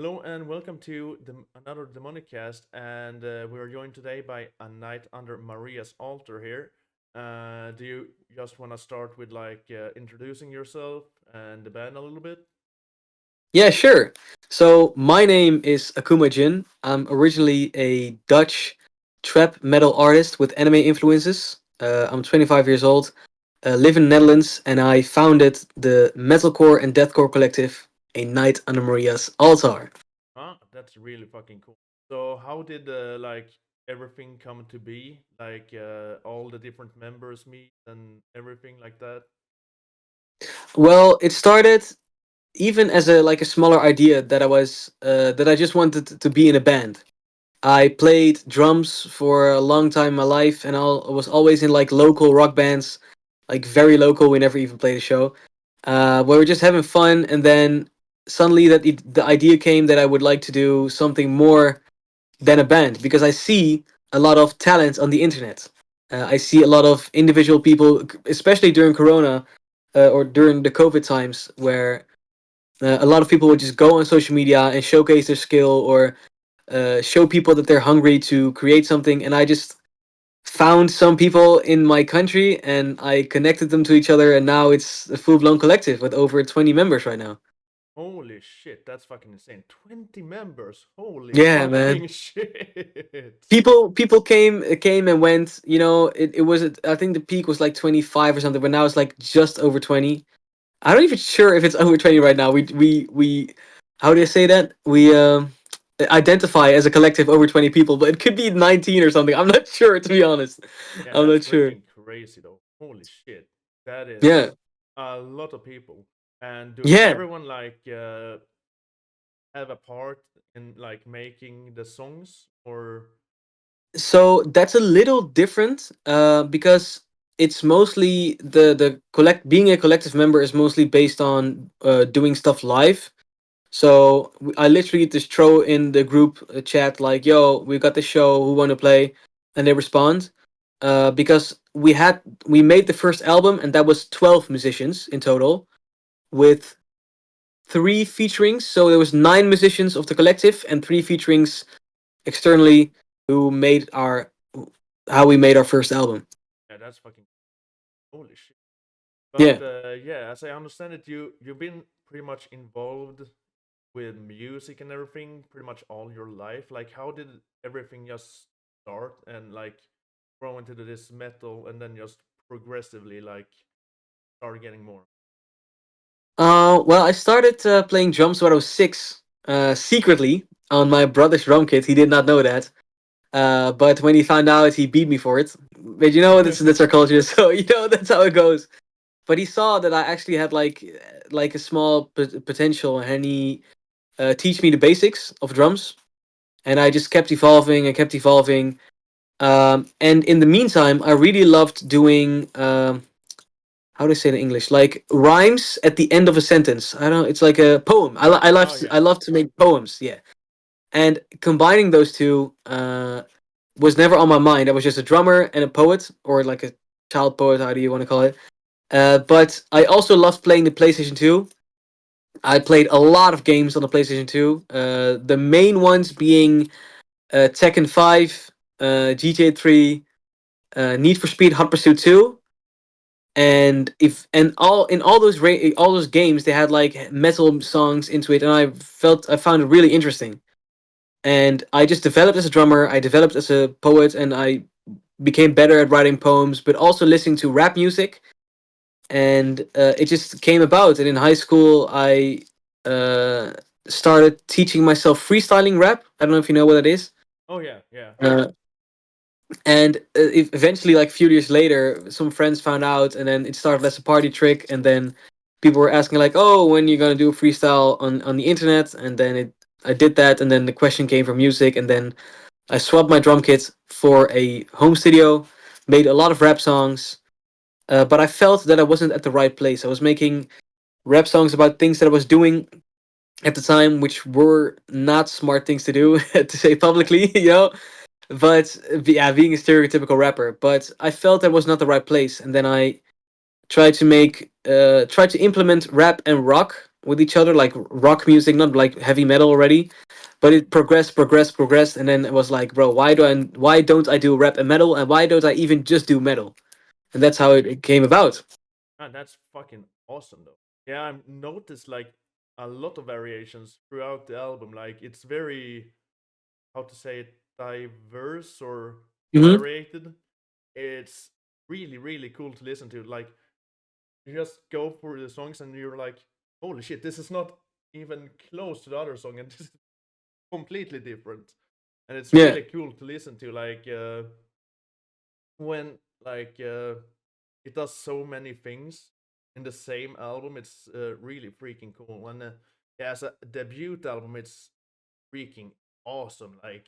Hello and welcome to another Demonic Cast, and we are joined today by a knight under Maria's altar here. Do you just want to start with introducing yourself and the band a little bit? Yeah, sure. So my name is Akuma Jin. I'm originally a Dutch trap metal artist with anime influences. I'm 25 years old, live in the Netherlands, and I founded the metalcore and deathcore collective, A Night Under Maria's Altar. That's really fucking cool. So how did everything come to be? All the different members meet and everything like that. Well, it started even as a smaller idea that I just wanted to be in a band. I played drums for a long time in my life, and I was always in like local rock bands, like very local. We never even played a show. Where we're just having fun, and then suddenly the idea came that I would like to do something more than a band because I see a lot of talent on the internet. I see a lot of individual people, especially during Corona or during the COVID times, where a lot of people would just go on social media and showcase their skill or show people that they're hungry to create something. And I just found some people in my country and I connected them to each other. And now it's a full blown collective with over 20 members right now. Holy shit, that's fucking insane. 20 members. Holy Yeah, man. fucking shit. People came and went. It was I think the peak was like 25 or something, but now it's like just over 20. I'm not even sure if it's over 20 right now. We how do you say that? We identify as a collective over 20 people, but it could be 19 or something. I'm not sure, to be honest. Yeah, I'm that's not sure. freaking crazy though. Holy shit. That Yeah. is a lot of people. And do Yeah. everyone have a part in making the songs or So that's a little different because it's mostly the collect being a collective member is mostly based on doing stuff live. So I literally just throw in the group chat like, "Yo, we got the show. Who want to play?" And they respond. Because we made the first album and that was 12 musicians in total with three featurings. So there was nine musicians of the collective and three featurings externally who made our how we made our first album. yeah, that's fucking holy shit. But Yeah. yeah, as I understand it, you've been pretty much involved with music and everything pretty much all your life. Like how did everything just start and grow into this metal and then just progressively start getting more? Well, I started playing drums when I was 6, secretly on my brother's drum kit. He did not know that. But when he found out, he beat me for it. But that's our culture, so that's how it goes. But he saw that I actually had like a small potential, and he teach me the basics of drums. And I just kept evolving and kept evolving. And in the meantime, I really loved doing how do I say it in English? Like rhymes at the end of a sentence. I don't know. It's like a poem. Oh yeah. I love to make poems. Yeah, and combining those two was never on my mind. I was just a drummer and a poet, or like a child poet. How do you want to call it? But I also loved playing the PlayStation 2. I played a lot of games on the PlayStation 2. The main ones being Tekken 5, GTA 3, Need for Speed Hot Pursuit 2, and if and all in all those games they had like metal songs into it, and I found it really interesting. And I just developed as a drummer. I developed as a poet, and I became better at writing poems, but also listening to rap music. And it just came about. And in high school, I uh, started teaching myself freestyling rap. I don't know if you know what that is. Oh yeah, yeah. Uh, and eventually, like a few years later, some friends found out, and then it started as a party trick. And then people were asking like, "Oh, when you gonna do a freestyle on the internet?" And then I did that, and then the question came from music, and then I swapped my drum kit for a home studio, made a lot of rap songs, but I felt that I wasn't at the right place. I was making rap songs about things that I was doing at the time, which were not smart things to do to say publicly, But yeah, being a stereotypical rapper, but I felt that was not the right place, and then I tried to implement rap and rock with each other, like rock music, not like heavy metal already, but it progressed, and then it was like, bro, why don't I do rap and metal, and why don't I even just do metal? And that's how it came about. And that's fucking awesome though. Yeah, I've noticed like a lot of variations throughout the album. Like it's very, how to say it, diverse or Hmm. variated. It's really really cool to listen to. Like you just go for the songs and you're like, holy shit, this is not even close to the other song, and this is completely different. And it's Yeah, really cool to listen to. Like when like it does so many things in the same album. It's really freaking cool. And yeah, as a debut album, it's freaking awesome. Like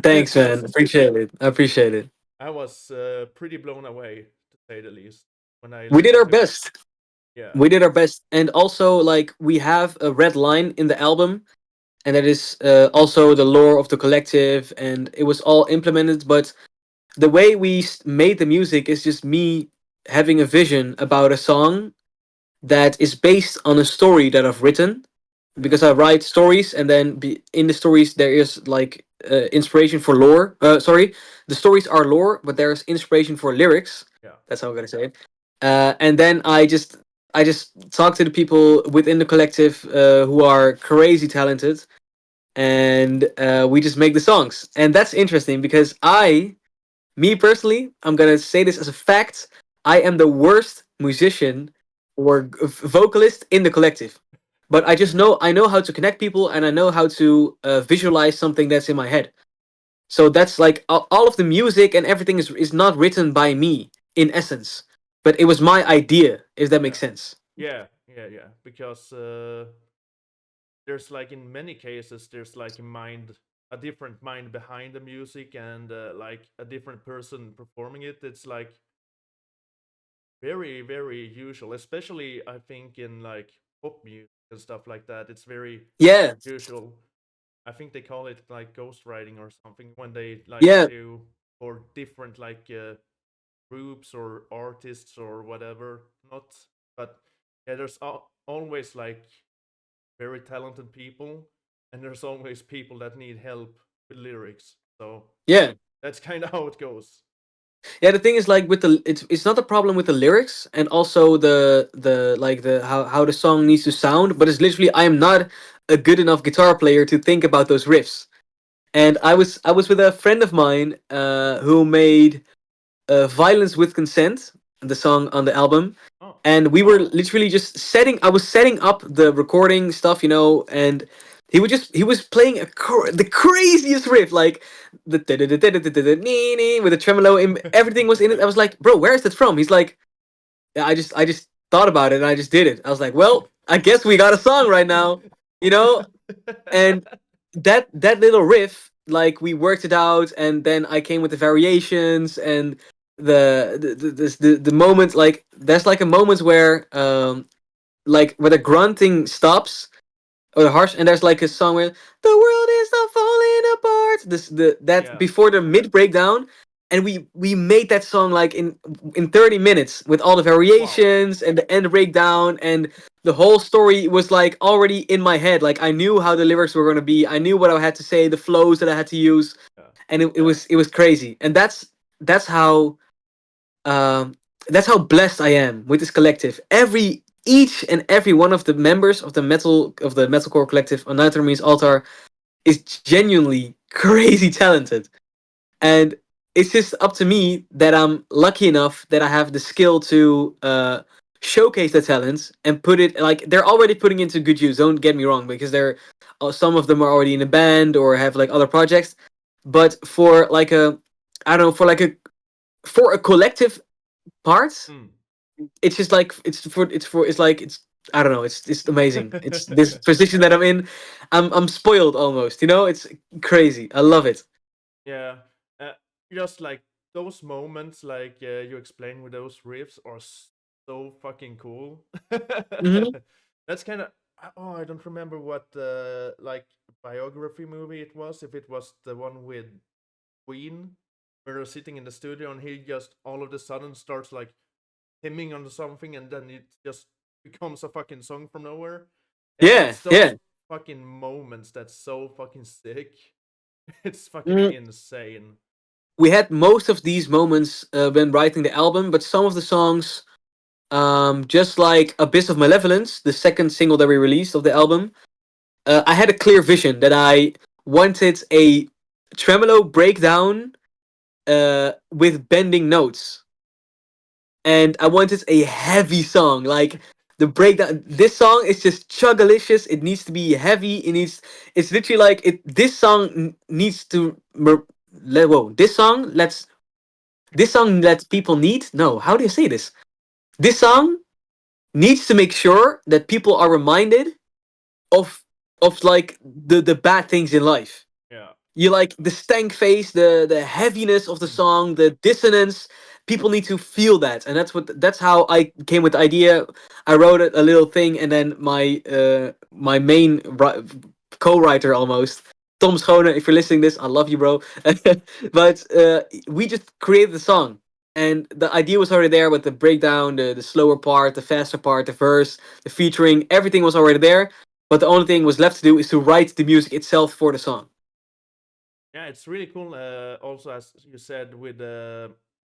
thanks, man. Appreciate it. I appreciate it. I was pretty blown away, to say the least, when I We did listened our to it. best. Yeah, We did our best, and also like we have a red line in the album, and that is also the lore of the collective, and it was all implemented. But the way we made the music is just me having a vision about a song that is based on a story that I've written, yeah, because I write stories, and then in the stories there is like inspiration for lore. Sorry, the stories are lore, but there's inspiration for lyrics. yeah, That's how I'm gonna say it. And then I just talk to the people within the collective who are crazy talented, and we just make the songs. And that's interesting because me personally, I'm gonna say this as a fact. I am the worst musician or vocalist in the collective, but I know how to connect people, and I know how to visualize something that's in my head. So that's like all of the music and everything is not written by me in essence, but it was my idea. If that makes yeah, sense. yeah. Because there's like in many cases there's like a different mind behind the music, and like a different person performing it. It's like very very usual, especially I think in like pop music and stuff like that. It's very Yeah, usual. I think they call it like ghostwriting or something when they like yeah, do for different like groups or artists or whatever. Not, but yeah, there's always like very talented people, and there's always people that need help with lyrics. So yeah. that's kind of how it goes. Yeah, the thing is like with the it's not a problem with the lyrics and also the like the how the song needs to sound, but it's literally I am not a good enough guitar player to think about those riffs. And I was with a friend of mine who made Violence with Consent, the song on the album, Oh, and we were literally just setting. I was setting up the recording stuff, and he was playing the craziest riff, like the with the tremolo. Everything was in it. I was like, bro, where is that from? He's like, yeah, I just thought about it and I just did it. I was like, well, I guess we got a song right now, you know. And that little riff, like we worked it out, and then I came with the variations and the moment, like there's like a moment where like where the grunting stops or the harsh, and there's like a song where the world is not falling apart, that yeah. before the mid breakdown, and we made that song like in 30 minutes with all the Wow. variations and the end breakdown, and the whole story was like already in my head. Like I knew how the lyrics were going to be, I knew what I had to say, the flows that I had to use, Yeah. and it was crazy. And that's how um, that's how blessed I am with this collective. Each and every one of the members of the metalcore collective on Night Means Altar is genuinely crazy talented, and it's just up to me that I'm lucky enough that I have the skill to showcase the talents and put it, like they're already putting into good use. Don't get me wrong, because they're some of them are already in a band or have like other projects, but for like a I don't know, for a collective part, Mm. it's just like it's I don't know, it's amazing. It's this position that I'm in. I'm spoiled almost, it's crazy. I love it. Yeah. Uh, just like those moments, like you explain with those riffs, are so fucking cool. Hmm. That's kind of. Oh, I don't remember what like biography movie it was. If it was the one with Queen, where they're sitting in the studio and he just all of a sudden starts like hemming on something, and then it just becomes a fucking song from nowhere. Yeah, Yeah, it's yeah. those fucking moments that's so fucking sick. It's fucking Mm, insane. we had most of these moments when writing the album, but some of the songs, just like Abyss of Malevolence, the second single that we released of the album, I had a clear vision that I wanted a tremolo breakdown with bending notes, and I wanted a heavy song. Like the breakdown, this song is just chugalicious. It needs to be heavy. It needs. It's literally like it. This song needs to. Whoa! This song lets people need. No, how do you say this? This song needs to make sure that people are reminded of like the bad things in life. Yeah. You like the stank face, the heaviness of the song, the dissonance. People need to feel that, and that's how I came with the idea. I wrote a little thing, and then my main co-writer almost, Tom Schone. If you're listening to this, I love you, bro. But we just created the song, and the idea was already there with the breakdown, the slower part, the faster part, the verse, the featuring. Everything was already there. But the only thing was left to do is to write the music itself for the song. Yeah, it's really cool. Also, as you said, with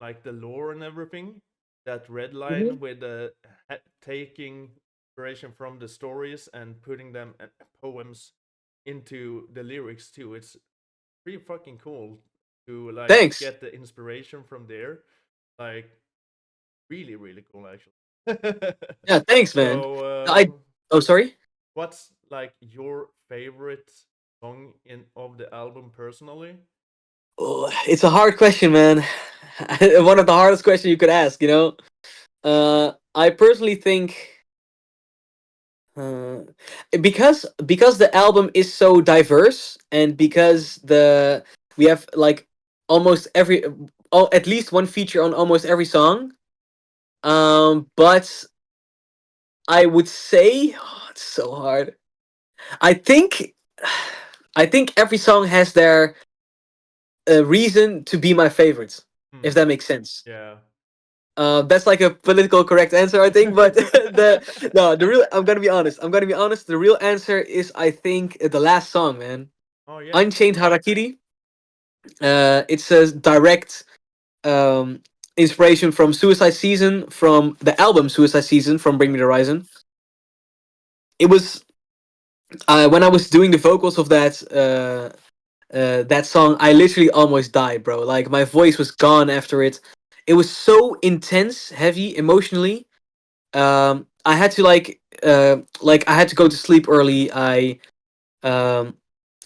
like the lore and everything, that red line with taking inspiration from the stories and putting them poems into the lyrics too. It's pretty fucking cool to like Thanks. get the inspiration from there. Like really, really cool actually. Yeah, thanks, man. I So, oh sorry. what's like your favorite song in of the album personally? Oh, it's a hard question, man. One of the hardest questions you could ask. I personally think uh, because the album is so diverse, and because the we have like almost every at least one feature on almost every song. But I would say it's so hard. I think I think every song has their reason to be my favorites, if Hmm. that makes sense. Yeah. That's like a political correct answer, I think. But the no, the real. I'm gonna be honest. I'm gonna be honest. The real answer is, I think, the last song, man. Oh yeah. Unchained Harakiri. It's a direct um, inspiration from Suicide Season, from the album Suicide Season from Bring Me the Horizon. It was when I was doing the vocals of that song, I literally almost died, bro. Like my voice was gone after it. It was so intense, heavy, emotionally. I had to like I had to go to sleep early. Um,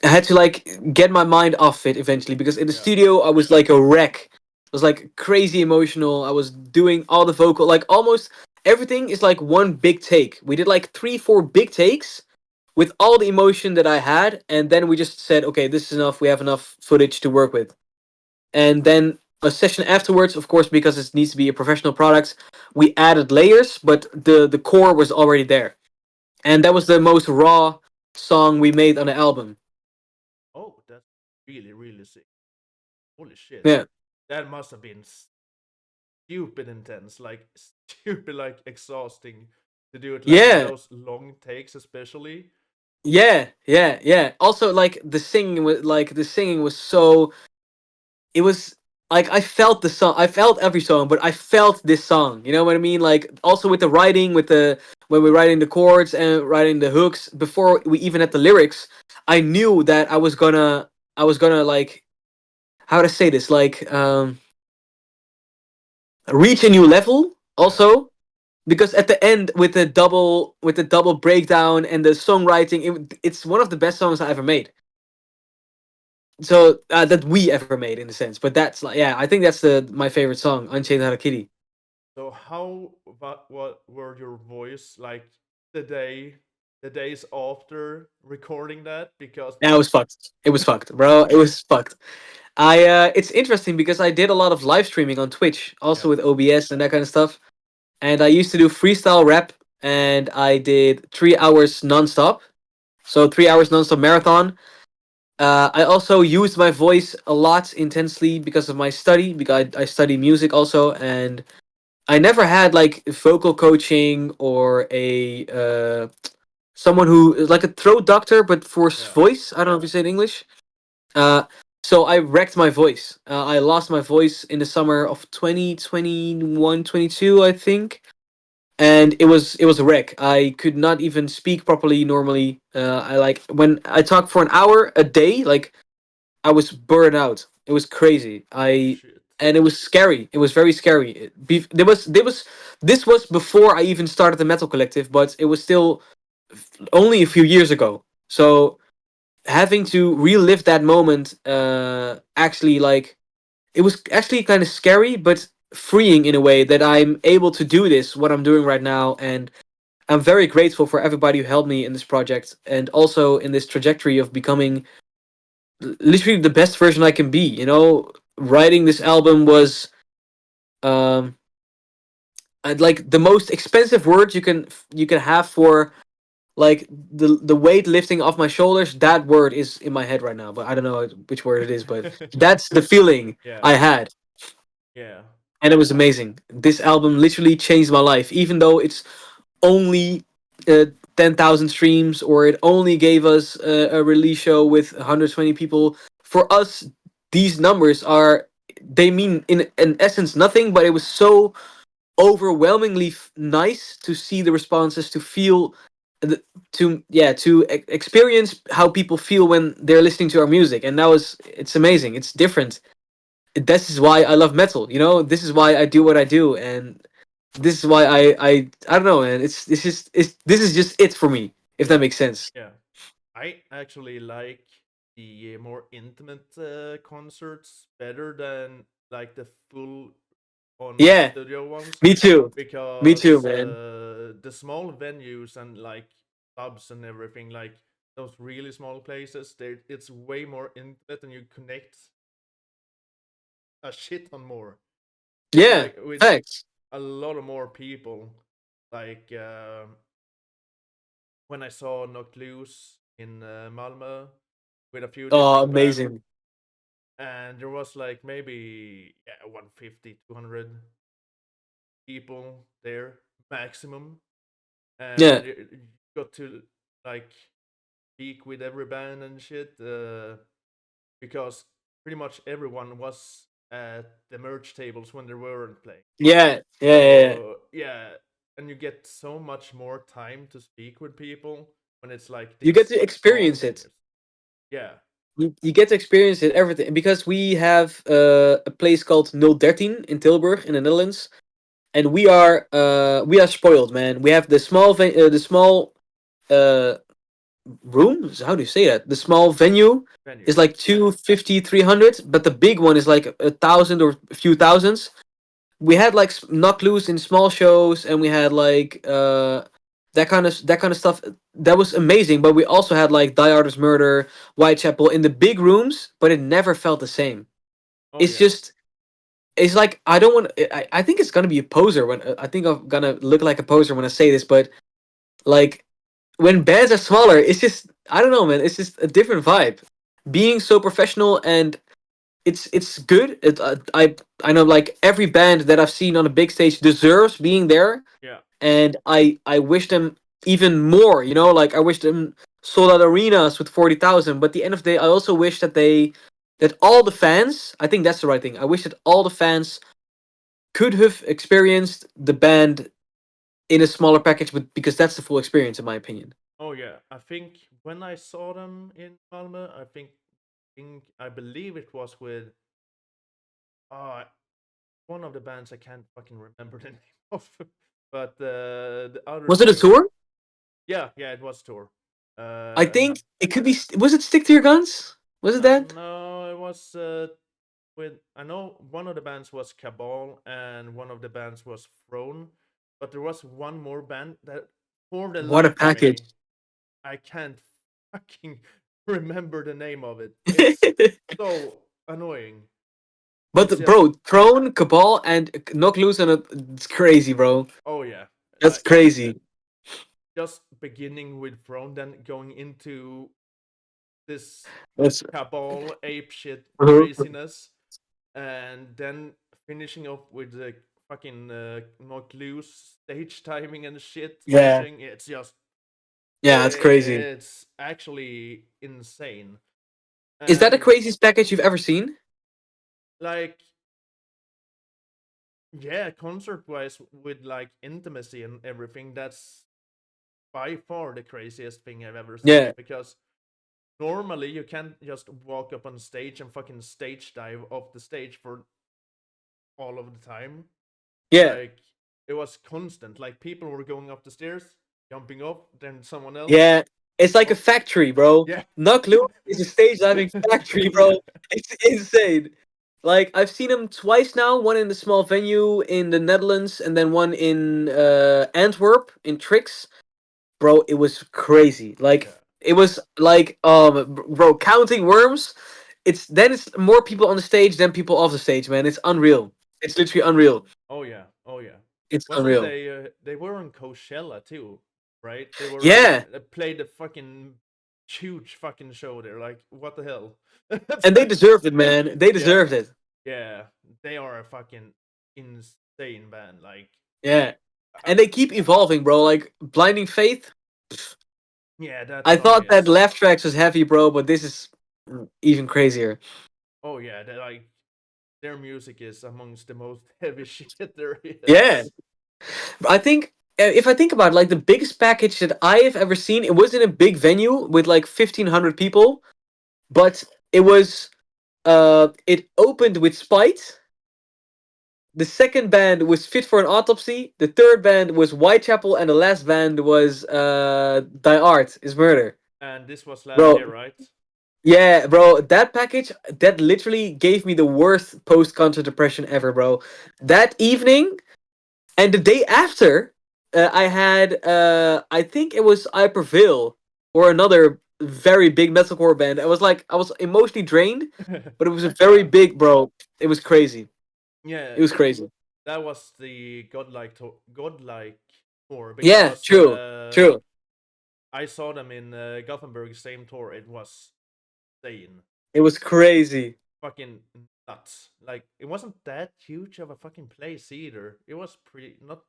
I had to like get my mind off it eventually, because in the Yeah. studio I was like a wreck. I was like crazy emotional. I was doing all the vocal, like almost everything is like one big take. We did like 3, 4 big takes with all the emotion that I had, and then we just said, okay, this is enough. We have enough footage to work with. And then a session afterwards, of course, because it needs to be a professional product, we added layers, but the core was already there, and that was the most raw song we made on the album. Oh, that's really, really sick. Holy shit. Yeah, That must have been stupid intense, like stupid, like exhausting to do it like in yeah, those long takes, especially. yeah. Also, like the singing was so. It was like I felt the song. I felt every song, but I felt this song. You know what I mean? Like also with the writing, with the when we're writing the chords and writing the hooks before we even had the lyrics, I knew that I was gonna like, how to say this, like reach a new level. Yeah. Also, because at the end with the double breakdown and the songwriting, it's one of the best songs I ever made. So that we ever made in a sense. But that's like, yeah, I think that's the my favorite song, Unchained Harakiri. So how what were your voice like the day the days after recording that? Because Yeah, it was fucked. It was fucked, bro. It was fucked. I It's interesting because I did a lot of live streaming on Twitch, yeah. also with OBS and that kind of stuff. And I used to do freestyle rap, and I did 3 hours nonstop. So 3 hours nonstop marathon. I also used my voice a lot intensely because of my study, because I study music also, and I never had like vocal coaching or a someone who is like a throat doctor, but for Yeah. voice. I don't know if you say it in English. Uh, so I wrecked my voice. I lost my voice in the summer of 2021, 22, I think, and it was a wreck. I could not even speak properly normally. I like when I talk for an hour a day, like I was burned out. It was crazy. Oh I shit. And it was scary. It was very scary. There was this was before I even started the metal collective, but it was still only a few years ago. So having to relive that moment, actually, like, it was actually kind of scary, but freeing in a way that I'm able to do this what I'm doing right now, and I'm very grateful for everybody who helped me in this project and also in this trajectory of becoming literally the best version I can be. Writing this album was, um like, the most expensive word you can have for, like, the weight lifting off my shoulders. That word is in my head right now, but I don't know which word it is, but that's the feeling Yeah. I had, Yeah. and it was amazing. This album literally changed my life, even though it's only, 10,000 streams, or it only gave us a release show with 120 people. For us, these numbers are, they mean in essence nothing, but it was so overwhelmingly nice to see the responses, to feel, to experience how people feel when they're listening to our music, and it's amazing. It's different. This is why I love metal. This is why I do what I do, and this is why I don't know, man. This is just it for me, if that makes sense. Yeah. I actually like the more intimate concerts better than like the full on Yeah, studio ones, me too. Me too, because man. the small venues and like pubs and everything, like those really small places, it's way more intimate and you connect a shit ton more, Yeah, like with facts. a lot of more people. Like when I saw Knocked Loose in Malmö with a few Oh, different bands, amazing. and there was like maybe 150, 200 people there maximum, Yeah, and you got to like speak with every band and shit, because pretty much everyone was at the merch tables when they weren't playing. yeah, yeah, yeah, yeah. So yeah, and you get so much more time to speak with people when it's like You get these to small experience it. venues. Yeah, You get to experience it, everything, because we have a place called 013 in Tilburg in the Netherlands, and we are spoiled, man. We have the small uh rooms. How do you say that? The small venue venue. is like 250, 300, but the big one is like 1,000 or a few thousands. We had like knock loose in small shows, and we had like that kind of stuff. That was amazing. But we also had like Die Artist Murder, Whitechapel in the big rooms, but it never felt the same. Oh It's yeah, just, it's like, I don't want. I think it's gonna be a poser when I think I'm gonna look like a poser when I say this, but like, when bands are smaller, it's just, I don't know, man. It's just a different vibe. Being so professional, and it's good. I know, like, every band that I've seen on a big stage deserves being there, yeah. and I wish them even more. Like, I wish them sold out arenas with 40,000. But at the end of the day, I also wish that all the fans. I think that's the right thing. I wish that all the fans could have experienced the band in a smaller package, but because that's the full experience, in my opinion. Oh yeah. I think when I saw them in Malmö, I believe it was with uh one of the bands I can't fucking remember the name of, but the other Was it a singer. tour? Yeah, yeah, it was tour. I Uh, think it could be. Was it Stick to Your Guns? Was it no, that? no, it was with. I know one of the bands was Cabal and one of the bands was Throne, but there was one more band that, for the What a life of package! me, I can't fucking remember the name of it. It's so annoying. It's just, Bro, Throne, Cabal, and Knock Loose, and it's crazy, bro. oh yeah, That's crazy. just beginning with Throne, then going into this That's Cabal ape shit uh-huh. craziness, and then finishing off with the fucking knock loose stage timing and shit Yeah. meshing. It's just Yeah, it's crazy. It's actually insane. Is that the And craziest package you've ever seen? like, yeah, concert wise, with like intimacy and everything, that's by far the craziest thing I've ever Yeah, seen. Because normally you can't just walk up on stage and fucking stage dive off the stage for all of the time. yeah, Like, it was constant. Like, people were going up the stairs, jumping off, then someone else. yeah. It's like a Oh, factory, bro. yeah. Knock Loop is a stage diving factory, Yeah. bro. It's insane. Like I've seen him twice now. One in the small venue in the Netherlands, and then one in Antwerp in Trix. Bro, it was crazy. Like Yeah. it was like bro, counting worms. It's more people on the stage than people off the stage, man. It's unreal. It's literally unreal. Oh yeah. Oh yeah. It's Wasn't unreal. they were on Coachella too, right? They were Yeah, they played a fucking huge fucking show there. Like, what the hell? and they deserved it, man. They Yeah. deserved it. Yeah. They are a fucking insane band. Like, Yeah, uh, and they keep evolving, bro. Like Blinding Faith. yeah, that I song thought that is. Laugh Tracks was heavy, bro, but this is even crazier. Oh yeah, they like their music is amongst the most heavy shit there Yeah, is. I think if I think about it, like the biggest package that I have ever seen, it was in a big venue with like 1,500 people, but it opened with Spite. The second band was Fit for an Autopsy. The third band was Whitechapel, and the last band was Die Art is Murder. And this was last Bro, year, right? yeah, bro, that package that literally gave me the worst post-concert depression ever, bro. That evening and the day after, I had I think it was I Prevail or another very big metalcore band. I was emotionally drained, but it was a very Yeah. big, bro. It was crazy. Yeah, It was crazy. that was the godlike tour Yeah, because true, true. I saw them in Gothenburg same tour. It was insane, It was crazy. fucking nuts. Like, it wasn't that huge of a fucking place either. It was pretty not.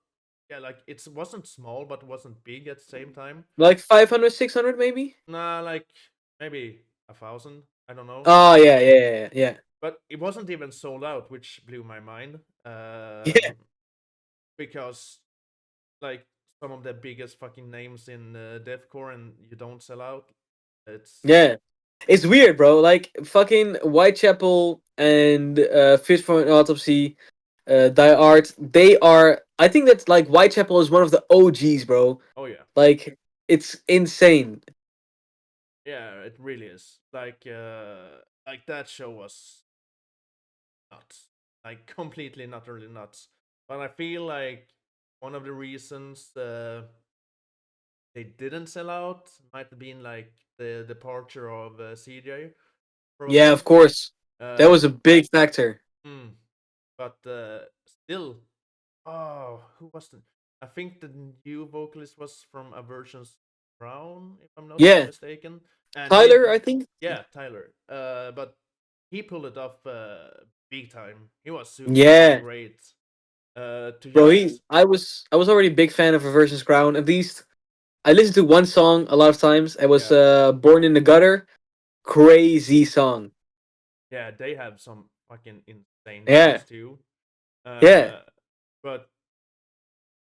Yeah, like, it wasn't small, but it wasn't big at the same time. Like 500, 600, maybe? Nah, like maybe 1,000. I don't know. Oh, yeah, yeah, yeah, yeah. But it wasn't even sold out, which blew my mind. Yeah. Because like some of the biggest fucking names in deathcore, and you don't sell out. It's Yeah. It's weird, bro. Like fucking Whitechapel and Fit for an Autopsy, Die Art. They are. I think that like Whitechapel is one of the OGs, bro. oh yeah, Like it's insane. yeah, it really is. Like that show was nuts, like completely not really nuts. But I feel like one of the reasons they didn't sell out might have been like the departure of CJ, Yeah, probably. of course. That Uh, was a big factor. mm, but still, oh, who was the? I think the new vocalist was from Aversion's Crown, if I'm not Yeah, mistaken. And Tyler, I think. yeah, Tyler. But he pulled it off big time. He was super fucking Yeah, great. To bro. He. just I was already a big fan of Reversion's Crown. At least I listened to one song a lot of times. It was yeah, Born in the Gutter. Crazy song. yeah, they have some fucking insane Yeah, songs too. yeah. Uh, but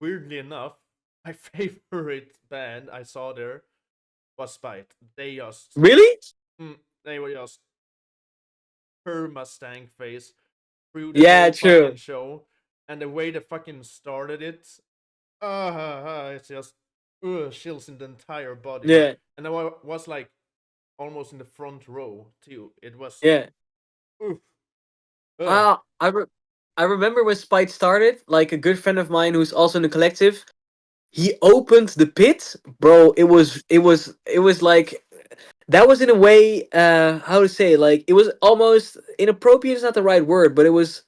weirdly enough, my favorite band I saw there was Spite. They just, Really? they were just her Mustang face through the Yeah, whole fucking true. show, and the way they fucking started it, it's just chills in the entire body. Yeah, And I was like almost in the front row too. It was yeah. oof, uh, Uh, I re- I remember when Spite started. Like a good friend of mine who's also in the collective, he opened the pit, bro. It was like that was in a way. How to say? Like it was almost inappropriate. Is not the right word, but it was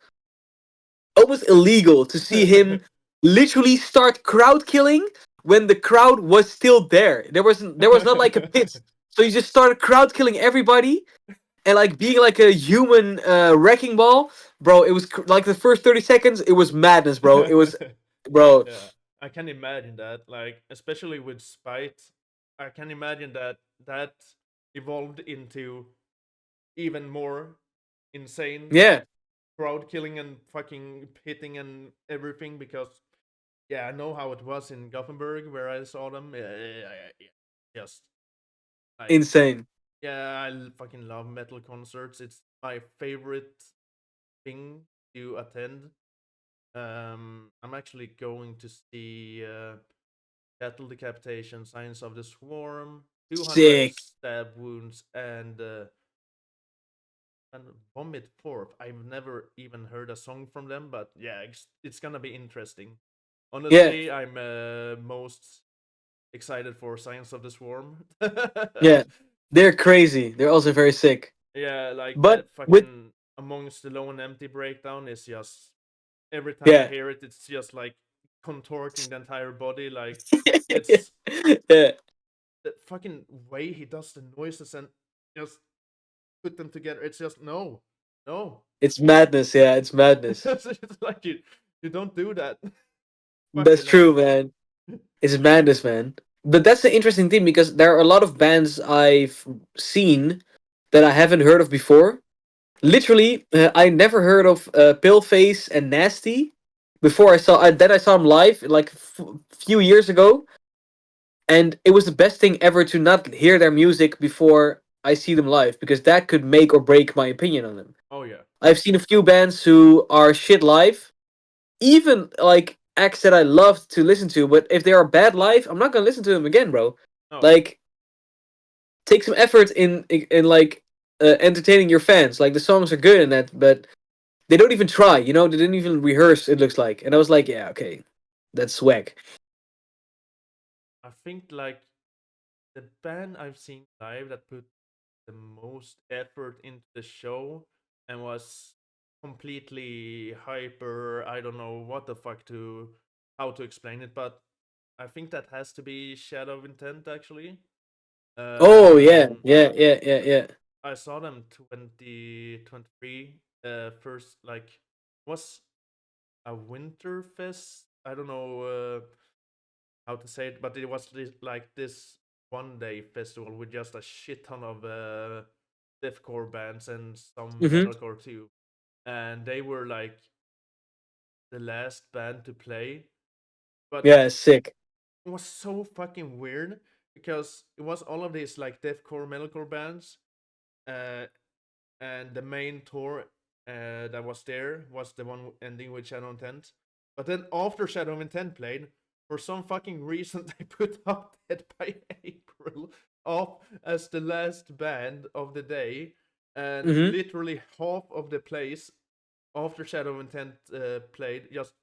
almost illegal to see him literally start crowd killing when the crowd was still there. There was not like a pit, so he just started crowd killing everybody and like being like a human wrecking ball, bro. It was like the first 30 seconds, it was madness, bro. It was, bro. yeah, I can imagine that. Like, especially with Spite. I can imagine that that evolved into even more insane Yeah, crowd killing and fucking hitting and everything because yeah, I know how it was in Gothenburg where I saw them. Yeah. Just like insane. yeah, fucking love metal concerts. It's my favorite thing to attend. I'm actually going to see Cattle Decapitation, Signs of the Swarm, 200 Sick. Stab Wounds, and Vomit Forth. I've never even heard a song from them, but yeah, it's gonna be interesting. Yeah, Honestly, I'm most excited for Signs of the Swarm. yeah. They're crazy. They're also very sick. Yeah, like But that with fucking Amongst the Low and Empty breakdown is just every time I yeah, hear it, it's just like contorting the entire body. Like it's yeah. the fucking way he does the noises and just put them together. It's just no, no. It's madness. Yeah, it's madness. It's like you don't do that. That's Fucking hell. true, man. It's madness, man. But that's the interesting thing because there are a lot of bands I've seen that I haven't heard of before. Literally, I never heard of Paleface and Nasty before then I saw them live like few years ago, and it was the best thing ever to not hear their music before I see them live because that could make or break my opinion on them. Oh yeah. I've seen a few bands who are shit live, even like acts that I loved to listen to, but if they are bad live, I'm not gonna listen to them again, bro. Oh Like, take some effort in like entertaining your fans. Like the songs are good and that, but they don't even try. You know, they didn't even rehearse. It looks like, and I was like, yeah, okay, that's swag. I think like the band I've seen live that put the most effort into the show and was completely hyper. I don't know what the fuck to how to explain it, but I think that has to be Shadow of Intent actually. Oh yeah, Um, yeah. I saw them 2023. First like was a winter fest. I don't know how to say it, but it was this 1 day festival with just a shit ton of deathcore bands and some Hmm. metalcore too, and they were like the last band to play. But Yeah, sick. it was so fucking weird because it was all of these like deathcore metalcore bands, uh, and the main tour that was there was the one ending with Shadow Intent. But then after Shadow Intent played, for some fucking reason they put up Dead by April off as the last band of the day, and Hmm. literally half of the place after Shadow Intent played just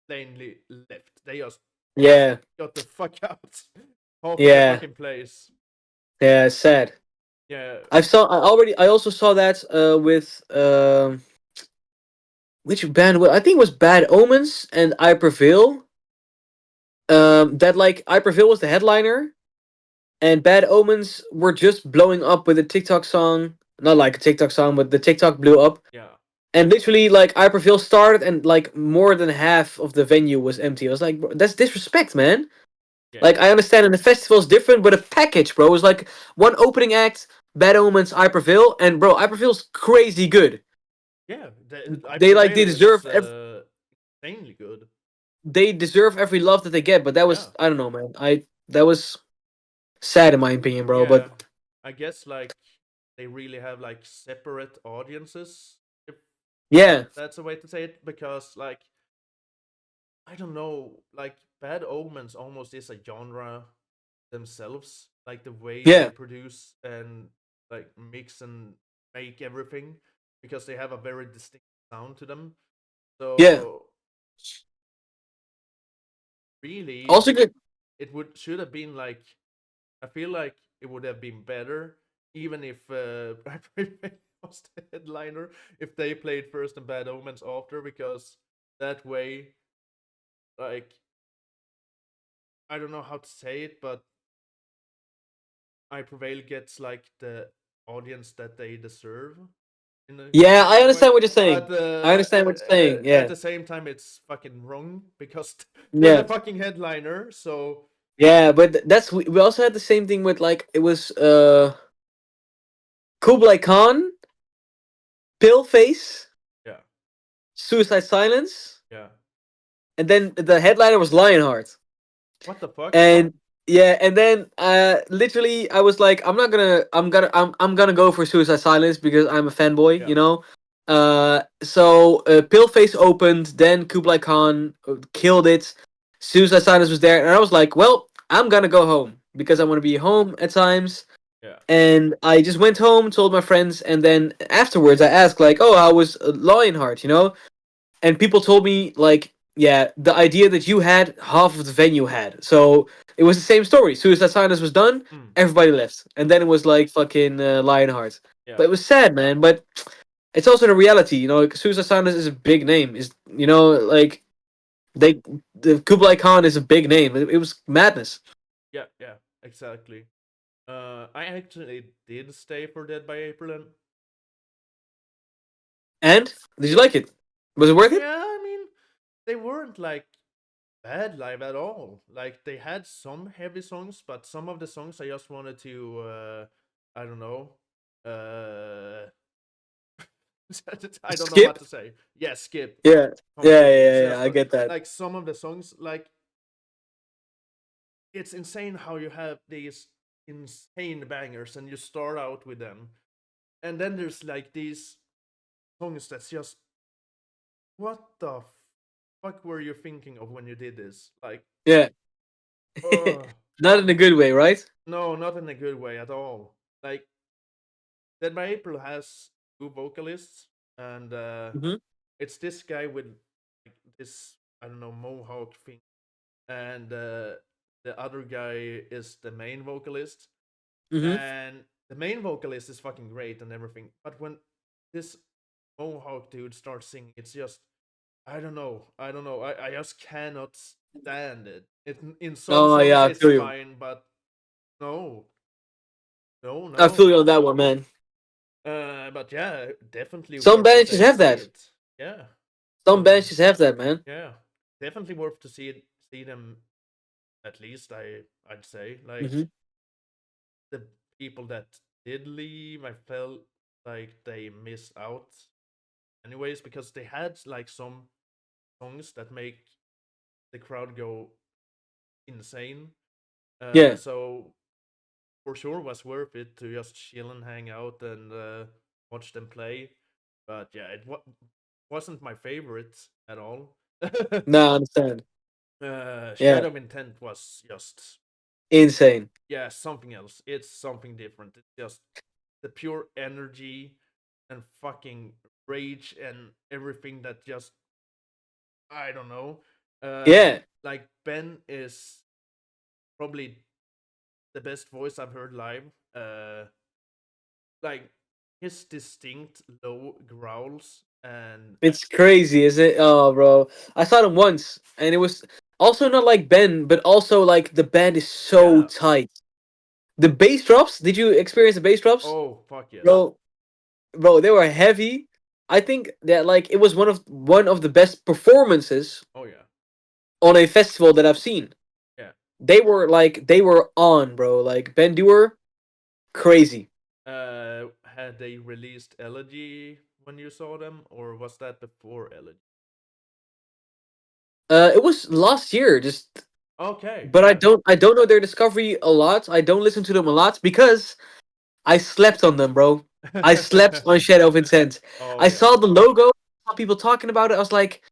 plainly left. They just Yeah, got the fuck out. Half of the yeah, fucking place. yeah. Sad. Yeah, I also saw that with which band? I think it was Bad Omens and I Prevail. That like I Prevail was the headliner, and Bad Omens were just blowing up with a TikTok song. Not like a TikTok song, but the TikTok blew up. yeah, And literally, like I Prevail started, and like more than half of the venue was empty. I was like, bro, that's disrespect, man. yeah. Like I understand, and the festival's different, but a package, bro, is like one opening act, Bad Omens, I Prevail, and bro, I Prevail's crazy good. Yeah, I They like Prevail is insanely good. they deserve every love that they get, but that Yeah, was I don't know, man. I that was sad in my opinion, bro. yeah. But I guess like they really have like separate audiences, if yeah, that's a way to say it, because like I don't know, like Bad Omens almost is a genre themselves, like the way they yeah, produce and like mix and make everything, because they have a very distinct sound to them. yeah. So really, Also good. it would should have been like I feel like it would have been better even if Black Friday was the headliner if they played first and Bad Omens after, because that way, like I don't know how to say it, but I Prevail gets like the audience that they deserve in a Yeah, I kind of way. understand what you're saying. But I understand what you're saying. at Yeah, the same time, it's fucking wrong because they're the yeah, fucking headliner. So Yeah, but that's we also had the same thing with like it was Kublai Khan, Paleface, Yeah, Suicide Silence, yeah. and then the headliner was Lionheart. What the fuck? And yeah, and then literally I was like, I'm gonna go for Suicide Silence because I'm a fanboy, Yeah, you know. So Paleface opened, then Kublai Khan killed it. Suicide Silence was there, and I was like, well, I'm gonna go home because I want to be home at times. yeah. And I just went home, told my friends, and then afterwards I asked like, oh, how was Lionheart, you know? And people told me like, yeah, the idea that you had, half of the venue had. So it was the same story. Suicide Silence was done, Mm, everybody left, and then it was like fucking Lionheart. yeah, But it was sad, man. But it's also the reality, you know. Like, Suicide Silence is a big name. Is you know like they the Kublai Khan is a big name. It was madness. yeah, yeah. Exactly. I actually did stay for Dead by April, and And did you like it? Was it worth it? yeah, I mean, they weren't like bad live at all. Like they had some heavy songs, but some of the songs I just wanted to, I don't know, uh, I don't know what Skip? to say. Yeah, skip Yeah, yeah, completely. yeah, It's yeah. just I get that. like some of the songs, like it's insane how you have these insane bangers and you start out with them, and then there's like these songs that's just what the fuck were you thinking of when you did this? Like, Yeah, ugh. not in a good way, right? No, not in a good way at all. Like Dead by April has two vocalists, and Hmm. it's this guy with like this I don't know mohawk thing, and the other guy is the main vocalist, Hmm. and the main vocalist is fucking great and everything. But when this mohawk dude starts singing, it's just I don't know. I just cannot stand it. It in some Oh songs yeah, I it's feel you. fine, but no, no, I no. feel you on that one, man. But yeah, definitely Some worth to bands just say have see that. it. Yeah. Some bands just have that, man. Yeah. Definitely worth to see it, see them at least. I'd say like Hmm. the people that did leave, I felt like they missed out anyways because they had like some songs that make the crowd go insane. Yeah. So for sure was worth it to just chill and hang out and watch them play. But yeah, wasn't my favorite at all. No, I understand. Yeah. Shadow of Intent was just Insane. yeah something else. It's something different. It's just the pure energy and fucking rage and everything that just I don't know. Uh, Yeah. like Ben is probably the best voice I've heard live. Like his distinct low growls and It's crazy, is it? Oh, bro. I saw them once, and it was also not like Ben, but also like the band is so yeah. tight. The bass drops. Did you experience the bass drops, Oh fuck yes. bro? Bro, they were heavy. I think that like it was one of the best performances Oh yeah. on a festival that I've seen. Yeah. They were on, bro. Like Ben Dewar, crazy. Had they released Elegy when you saw them, or was that before Elegy? It was last year, just Okay, but I yeah. don't I don't know their discovery a lot. I don't listen to them a lot because I slept on them, bro. I slept on Shadow of Intent. Oh I yeah. saw the logo, saw people talking about it. I was like,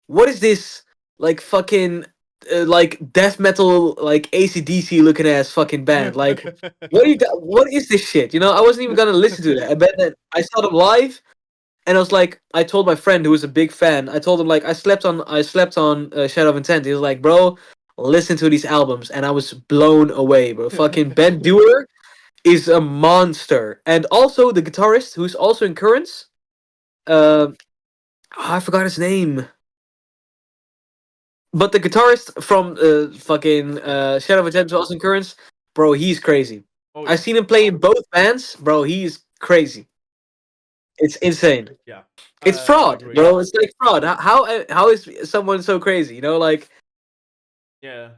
what is this? Like fucking like death metal like ACDC looking ass fucking band. Like what is this shit? You know, I wasn't even gonna listen to that. And then I saw them live and I was like, I told my friend who was a big fan, I told him like I slept on Shadow of Intent. He was like, bro, listen to these albums, and I was blown away, bro. Fucking Ben Dewar is a monster, and also the guitarist who's also in Currents. I forgot his name, but the guitarist from fucking Shadow of Intent is also in Currents. Bro, he's crazy. Oh I've yeah. seen him play in both bands, bro. He's crazy. It's insane. Yeah. It's I fraud, agree. bro. It's like fraud. How is someone so crazy? You know, like Yeah.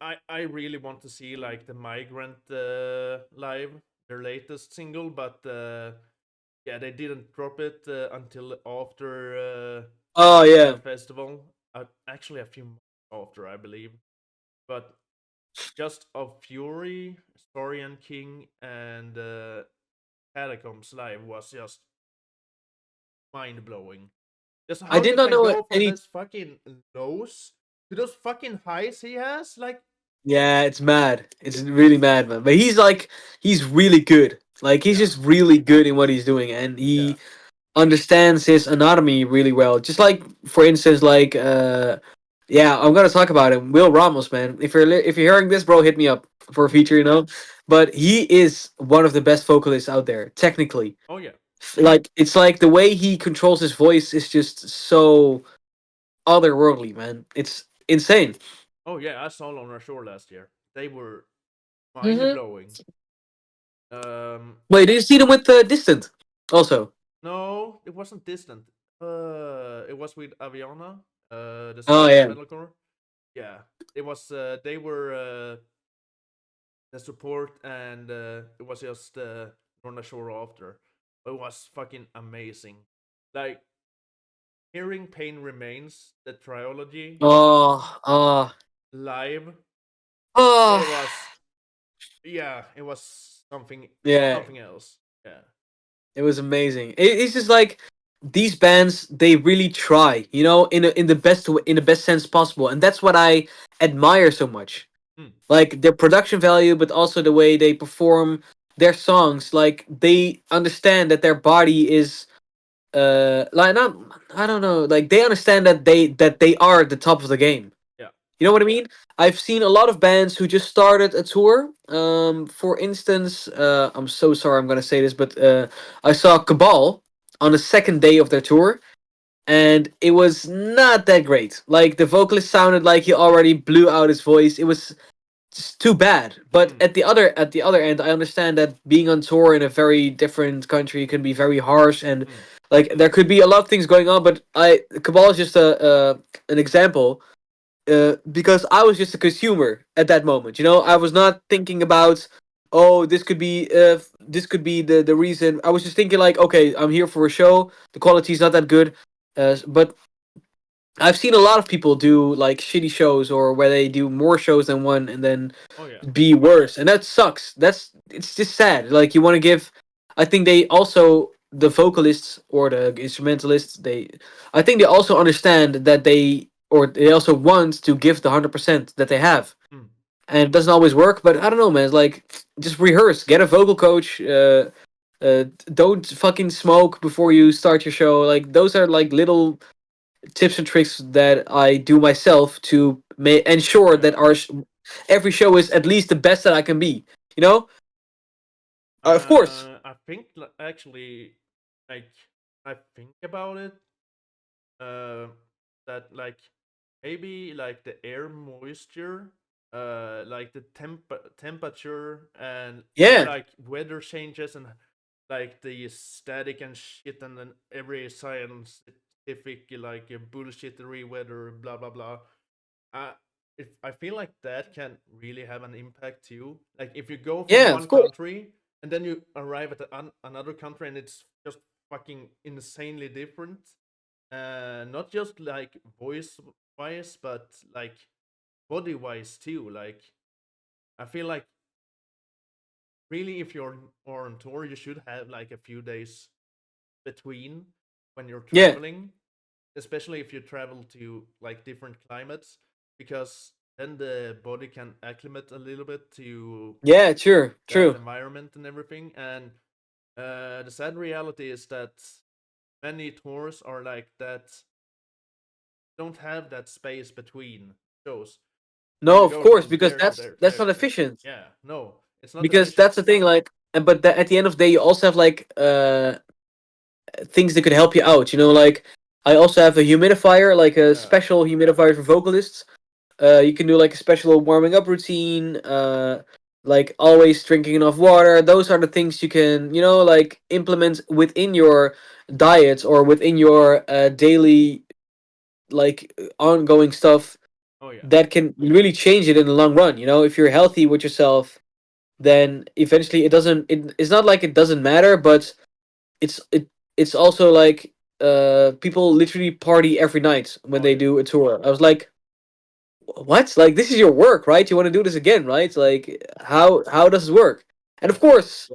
I really want to see like the Migrant live, their latest single, but yeah, they didn't drop it until after Oh yeah. that festival. Actually, a few months after, I believe. But just of Fury, Saurian King, and Catacombs live was just mind blowing. Just I how did you not can know go from any. this fucking lows to those fucking highs he has. Like, Yeah, it's mad. It's really mad, man. But he's really good. Like he's yeah, just really good in what he's doing, and yeah. he understands his anatomy really well. Just like, for instance, like yeah, I'm gonna talk about him, Will Ramos, man. If you're hearing this, bro, hit me up for a feature, you know. But he is one of the best vocalists out there, technically. Oh yeah, Like it's like the way he controls his voice is just so otherworldly, man. It's insane. oh yeah. I saw Lorna Shore last year. They were mind Hmm. blowing. Um, Wait, did you see them with Distant? Also. no, it wasn't distant. It was with Aviana, the Oh Swedish yeah. metalcore. Yeah, it was. They were the support, and it was just Lorna Shore after. It was fucking amazing. Like hearing Pain Remains, the trilogy Oh, oh, live. It oh. was, yeah, it was Yeah, something else. Yeah. it was amazing. It's just like these bands, they really try, you know, in the in the best sense possible, and that's what I admire so much. Mm. Like their production value, but also the way they perform their songs. Like they understand that their body is like not, I don't know, like they understand that they are at the top of the game. Yeah. You know what I mean? I've seen a lot of bands who just started a tour. For instance, I'm so sorry I'm gonna say this, but I saw Cabal on the second day of their tour, and it was not that great. Like the vocalist sounded like he already blew out his voice. It was just too bad. But Mm. at the other end, I understand that being on tour in a very different country can be very harsh, and Mm. like there could be a lot of things going on. But I Cabal is just a an example, because I was just a consumer at that moment. You know, I Yeah. was not thinking about, oh, this could be the reason. I was just thinking like, okay, I'm here for a show. The quality is not that good, but I've seen a lot of people do like shitty shows or where they do more shows than one and then Oh yeah. be worse, and that sucks. It's just sad. Like you want to give. I think they also, the vocalists or the instrumentalists, I think they also understand that they also want to give the 100% that they have, Mm. and it doesn't always work. But I don't know, man. It's like just rehearse, get a vocal coach. Don't fucking smoke before you start your show. Like those are like little tips and tricks that I do myself to ensure Yeah. that every show is at least the best that I can be. You know, of course. I think actually, like, I think about it. Uh, that like maybe like the air moisture, like the temperature and Yeah, like weather changes and like the static and shit, and then every scientific like bullshittery weather, blah blah blah. Uh, I feel like that can really have an impact too. Like if you go from yeah, one of course. country and then you arrive at another country and it's just fucking insanely different. Not just like voice wise, but like body wise too. Like I feel like really, if you're or on tour, you should have like a few days between when you're Yeah, traveling, especially if you travel to like different climates, because then the body can acclimate a little bit to yeah, true, that true. environment and everything. And the sad reality is that many tours are like that, don't have that space between shows. So No, you of go course, from because there to there to that's there not to there. efficient. Yeah, no, it's not Because efficient. that's the thing. Like, and but at the end of the day, you also have like things that could help you out. You know, like I also have a humidifier, like a Yeah. special humidifier for vocalists. You can do like a special warming up routine. Like always drinking enough water. Those are the things you can, you know, like implement within your diet or within your daily like ongoing stuff. Oh yeah. that can really change it in the long run. You know, if you're healthy with yourself, then eventually it's not like it doesn't matter, but it's it it's also like people literally party every night when Oh they yeah. do a tour. I was like, what? Like, this is your work, right? You want to do this again, right? Like, how does it work? And Yeah. of course,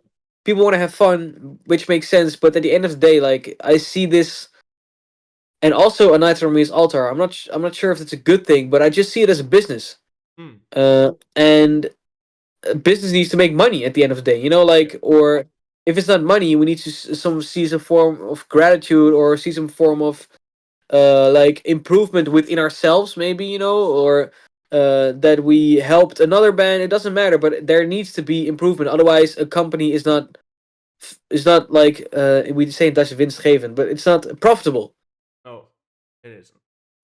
people want to have fun, which makes sense. But at the end of the day, like, I see this, and also a night for me is altar. I'm not sure if it's a good thing, but I just see it as a business. Mm. And business needs to make money at the end of the day. You know, Yeah. like, or if it's not money, we need to see some form of gratitude, or see some form of like improvement within ourselves, maybe, you know, or that we helped another band. It doesn't matter, but there needs to be improvement. Otherwise, a company is not like we say in Dutch winstgevend, but it's not profitable. Oh, it isn't.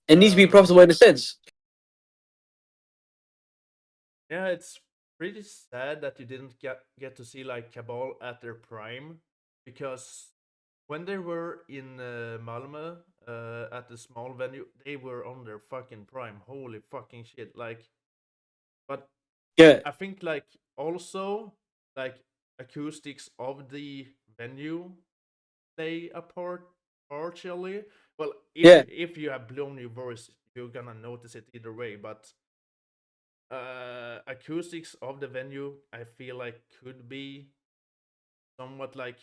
It needs to be profitable in a sense. Yeah, it's pretty sad that you didn't get to see like Cabal at their prime, because when they were in Malmö at the small venue, they were on their fucking prime. Holy fucking shit! Like, but Yeah, I think like also like acoustics of the venue play a part partially. Well, yeah, if you have blown your voice, you're gonna notice it either way. But acoustics of the venue, I feel like could be somewhat like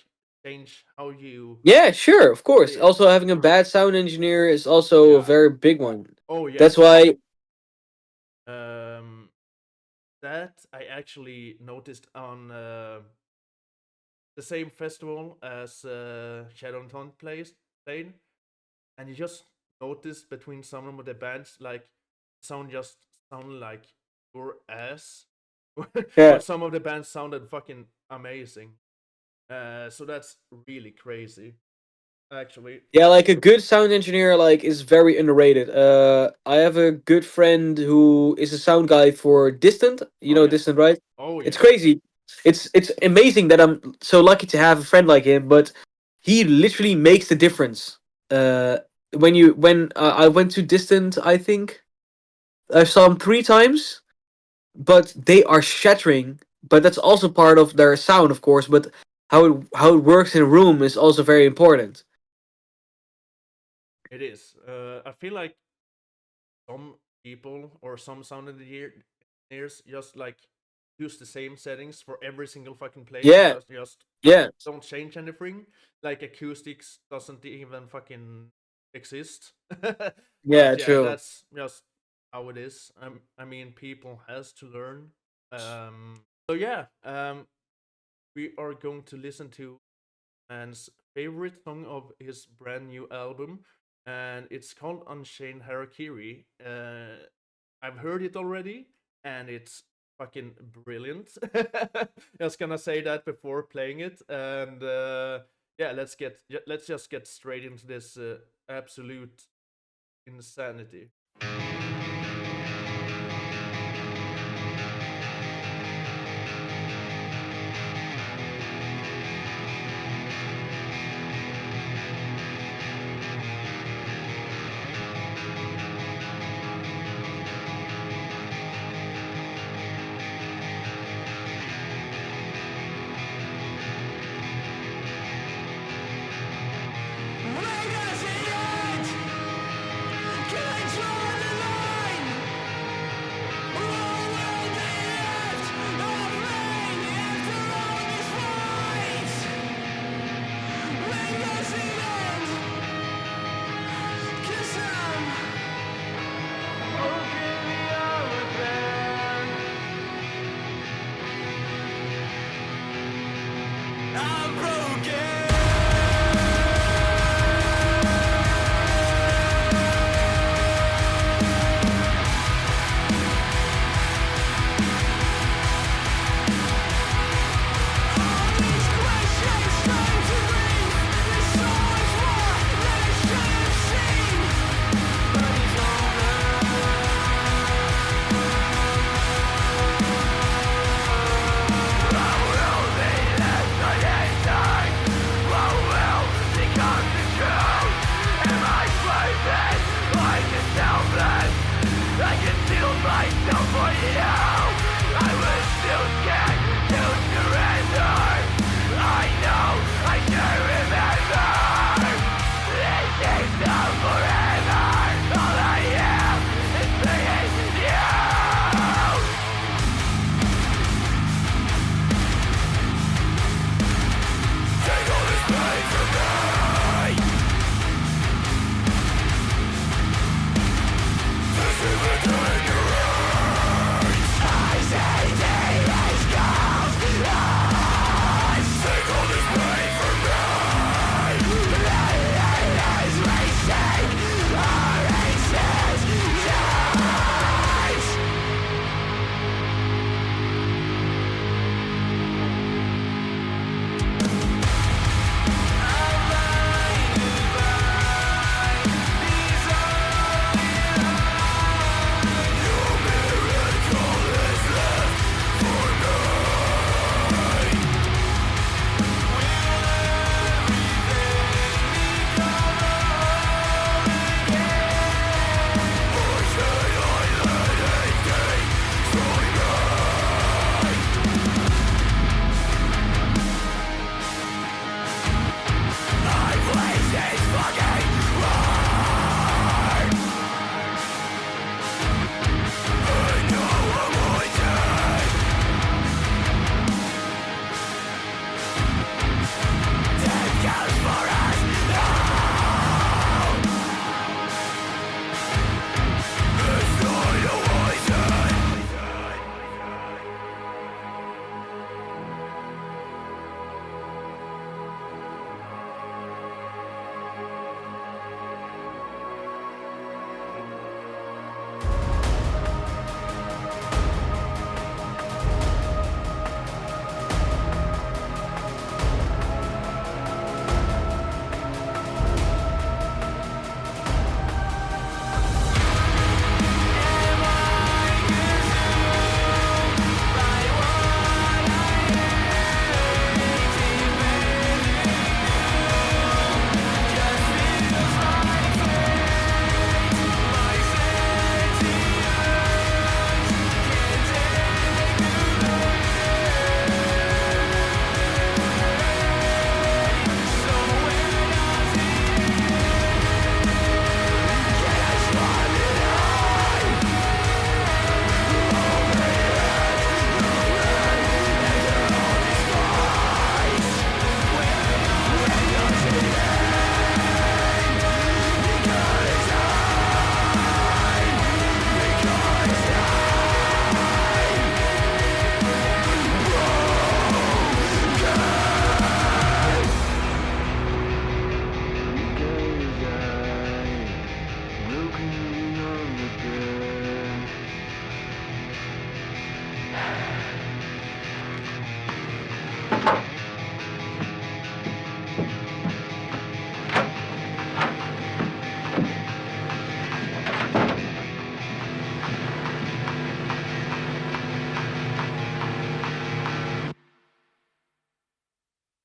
change how you yeah. Sure, of course. see. Also, having a bad sound engineer is also a Yeah. very big one. Oh That's yes. why. Um, that I actually noticed on the same festival as Shadow Taunt played, and you just noticed between some of the bands like sound just sound like your ass, Yeah. but some of the bands sounded fucking amazing. So that's really crazy, actually. Yeah, like a good sound engineer like is very underrated. I have a good friend who is a sound guy for Distant. You Oh know yeah. Distant, right? Oh It's yeah. crazy. It's amazing that I'm so lucky to have a friend like him, but he literally makes the difference. Uh when I went to Distant, I think I saw him 3 times, but they are shattering. But that's also part of their sound, of course, but how it works in a room is also very important. It is. I feel like some people or some sound engineers just like use the same settings for every single fucking place and Yeah, just yeah. don't change anything. Like acoustics doesn't even fucking exist. Yeah, But yeah, true. that's just how it is. I mean, people has to learn. So yeah, we are going to listen to man's favorite song of his brand new album, and it's called Unchained Harakiri. I've heard it already, and it's fucking brilliant. Just gonna say that before playing it, and yeah, let's just get straight into this absolute insanity. Where does it end? Can I draw the line?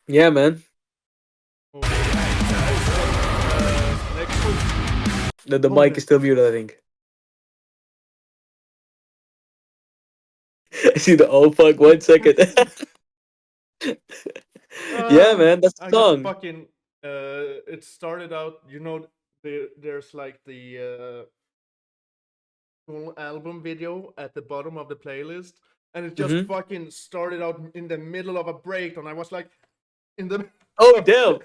Yeah, man. Okay. Next one. The Oh, mic is still muted, I think. I see the oh fuck 1 second. Yeah, man, that's the I got the song. fucking. It started out. There's like the full album video at the bottom of the playlist, and it just Hmm. fucking started out in the middle of a breakdown. I was like, in the. Oh damn.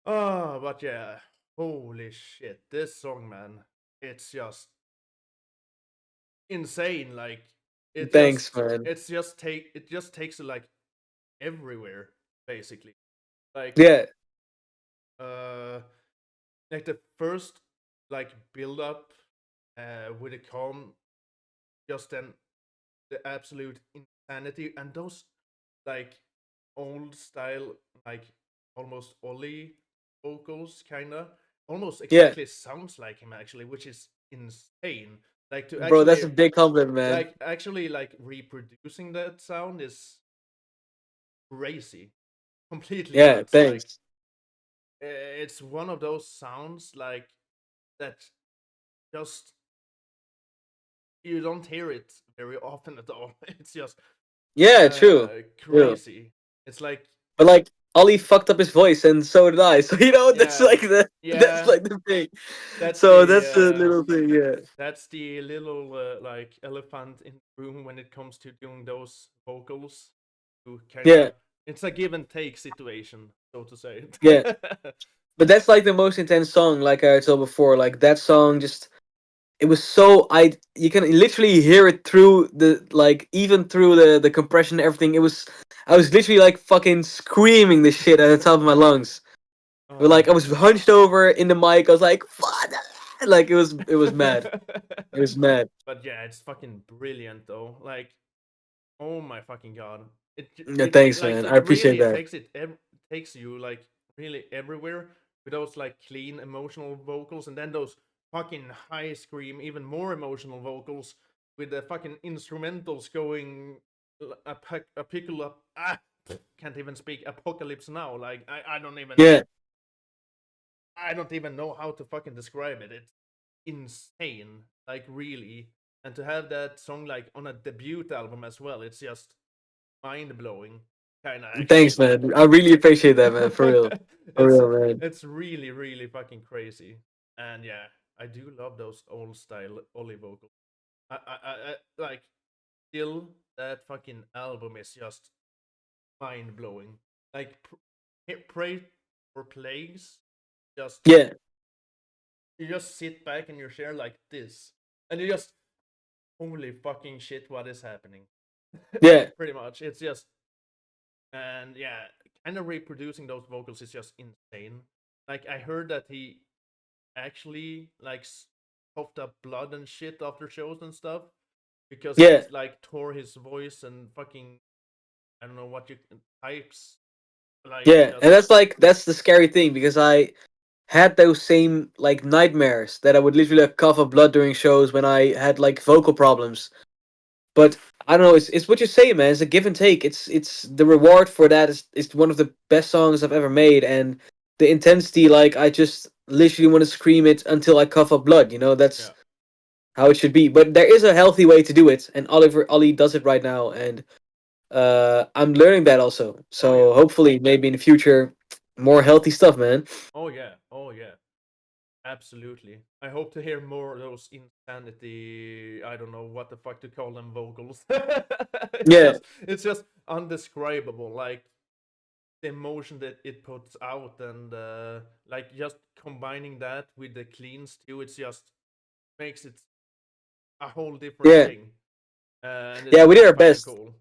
Oh, but yeah, holy shit, this song, man, it's just insane. Like, Thanks, man. it just takes it like everywhere, basically. Like, Yeah, uh, like the first like build up, with the calm, just then the absolute insanity, and those like old style, like almost Ollie vocals, kinda almost yeah, exactly sounds like him actually, which is insane. Like to bro, that's actually a big compliment, man. like reproducing that sound is crazy, completely Yeah, nuts. Like, thanks. it's one of those sounds like that just you don't hear it very often at all. It's just Yeah, true. True. crazy. It's like, But like Ollie fucked up his voice, and so did I. So that's yeah, like that's yeah. like the thing. That's So the that's the little thing. Yeah, little like elephant in the room when it comes to doing those vocals. To kind yeah, of, it's a give and take situation, so to say. yeah. But that's like the most intense song. Like I told before, like that song just it was so I you can literally hear it through the like even through the compression and everything. It was I was literally like fucking screaming this shit at the top of my lungs. But like I was Yeah. hunched over in the mic. I was like, "Fuck!" Like it was mad. It was mad. But yeah, it's fucking brilliant though. Like, oh my fucking god. Yeah, thanks, Like man. I it appreciate really that. takes you like really everywhere with those like clean emotional vocals, and then those fucking high scream even more emotional vocals with the fucking instrumentals going a pickle up, can't even speak, apocalypse now. Like, Yeah, I don't even know how to fucking describe it. It's insane, like really. And to have that song like on a debut album as well, it's just mind blowing, kind of thanks, actually. man. I really appreciate that, man. For it's real, man. it's really fucking crazy. And yeah, I do love those old style Ollie vocals. I like, still that fucking album is just mind blowing. Like, Pray for Plagues, just Yeah, you just sit back in your chair like this, and you just, holy fucking shit, what is happening? yeah, Pretty much, it's just, and yeah, kind of reproducing those vocals is just insane. Like, I heard that he actually like coughed up blood and shit after shows and stuff because he yeah, like tore his voice and fucking, I don't know what you types, like yeah. And just, that's the scary thing because I had those same like nightmares that I would literally like cough up blood during shows when I had like vocal problems. But I don't know. It's what you say, man. It's a give and take. It's the reward for that is one of the best songs I've ever made, and the intensity. Like I just literally want to scream it until I cough up blood. You know, that's yeah. how it should be. But there is a healthy way to do it, and Ollie does it right now, and I'm learning that also. Oh yeah. So hopefully, maybe in the future, more healthy stuff, man. Oh yeah. Oh yeah. Absolutely. I hope to hear more of those insanity. I don't know what the fuck to call them vocals. Yeah, It's just undescribable. Like the emotion that it puts out, and like just combining that with the cleans too. It's just makes it a whole different yeah, thing, and it's yeah. We did really our fucking best cool.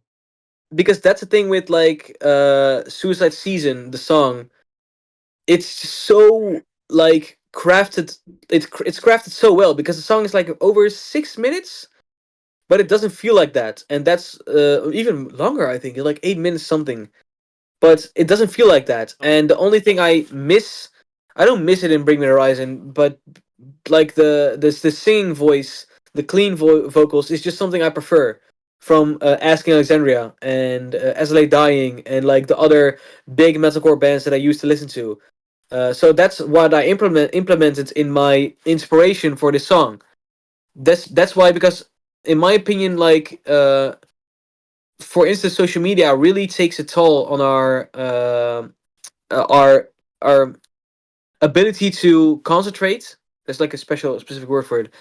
because that's the thing with like Suicide Season, the song. It's so like crafted. It's crafted so well because the song is like over 6 minutes, but it doesn't feel like that, and that's even longer. I think like 8 minutes something, but it doesn't feel like that. No. And the only thing I don't miss it in Bring Me the Horizon, but like the singing voice, the clean vocals is just something I prefer. from Asking Alexandria and SLA Dying and like the other big metalcore bands that I used to listen to. So that's what I implemented in my inspiration for this song. That's why, because in my opinion, like for instance, social media really takes a toll on our our ability to concentrate. There's like a specific word for it,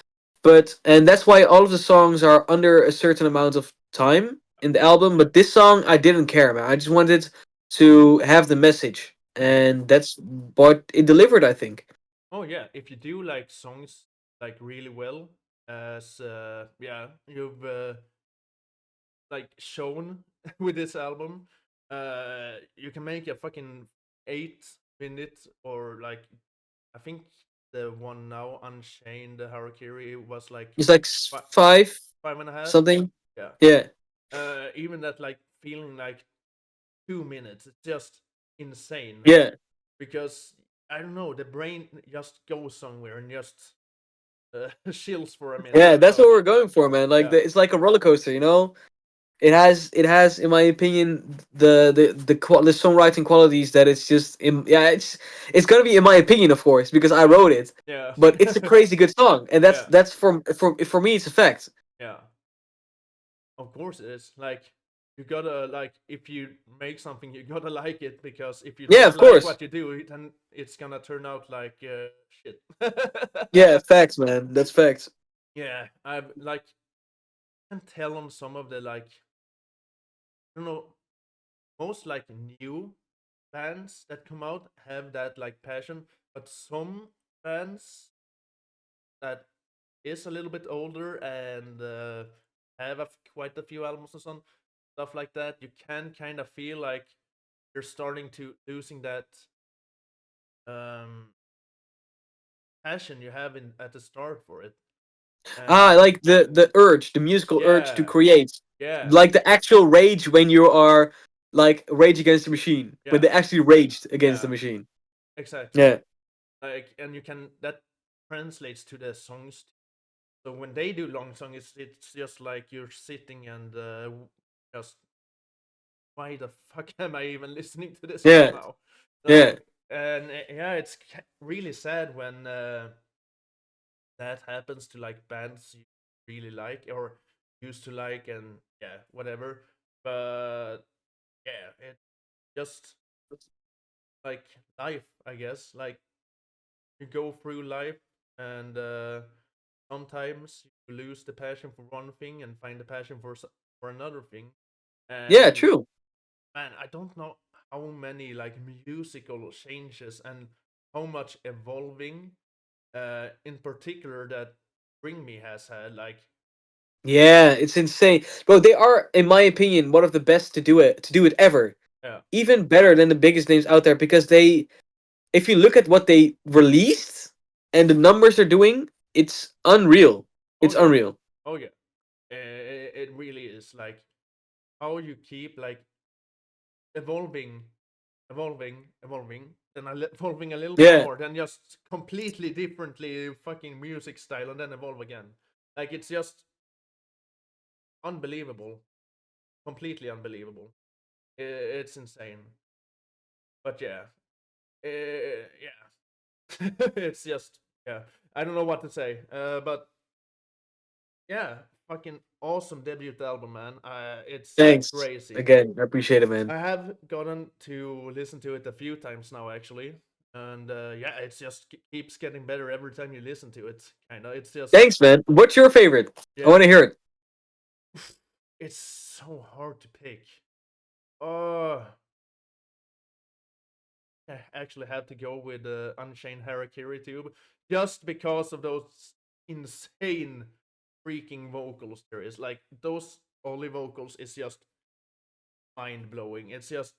but and that's why all of the songs are under a certain amount of time in the album. But this song, I didn't care, man. I just wanted to have the message, Mm. and that's what it delivered, I think. Oh yeah, if you do like songs like really well, as yeah, you've like shown with this album, you can make a fucking 8 minute or like I think the one now Unchained Harakiri was like It's like fi- five 5.5. something. Yeah. Yeah, Even that like feeling like 2 minutes, it's just insane yeah, because I don't know, the brain just goes somewhere and just chills for a minute. yeah. You That's know? what we're going for, man. Like Yeah. it's like a roller coaster, you know. It has, in my opinion, the songwriting qualities that it's just yeah, it's gonna be in my opinion, of course, because I wrote it, Yeah. but it's a crazy good song, and that's Yeah. that's for me, it's a fact. Yeah. Of course it is. Like you gotta like if you make something you gotta like it because if you Yeah, don't of like course. what you do then it's gonna turn out like shit. Yeah, facts, man. That's facts. Yeah, I've like can tell on some of the like I don't know most like new bands that come out have that like passion, but some bands that is a little bit older and have quite a few albums and some stuff like that, you can kind of feel like you're starting to losing that um, passion you have in at the start for it. And Like the urge, the musical urge to yeah, create, yeah, like the actual rage when you are like Rage Against the Machine, when yeah, they actually raged against the yeah, machine. exactly. Yeah, Like, and you can that translates to the songs. So when they do long songs, it's just like you're sitting and just why the fuck am I even listening to this right yeah, now? yeah. Like, and yeah, it's really sad when that happens to like bands you really like or used to like, and yeah, whatever. But yeah, it's just like life, I guess. Like you go through life, and sometimes you lose the passion for one thing and find the passion for for another thing. Yeah, And true. man, I don't know how many like musical changes and how much evolving, in particular that Bring Me has had. Like, Yeah, it's insane. Bro, they are, in my opinion, one of the best to do it ever. yeah, Even better than the biggest names out there, because they, if you look at what they released and the numbers they're doing, it's unreal. oh It's yeah, unreal. oh yeah, it really is like how you keep like evolving, evolving, then evolving a little bit Yeah. more, then just completely differently fucking music style, and then evolve again. Like it's just unbelievable, completely unbelievable. It's insane. But yeah, yeah, it's just yeah. I don't know what to say. But yeah, fucking awesome debut album, man. It's Thanks crazy. again. I appreciate it, man. I have gotten to listen to it a few times now, actually, and yeah, it's just keeps getting better every time you listen to it. Kind of, it's just Thanks, man. What's your favorite? I yeah, want to hear it. it's so hard to pick. Oh, I actually had to go with Unchained Harakiri too, just because of those insane freaking vocals there is. Like those Oli vocals is just mind blowing. It's just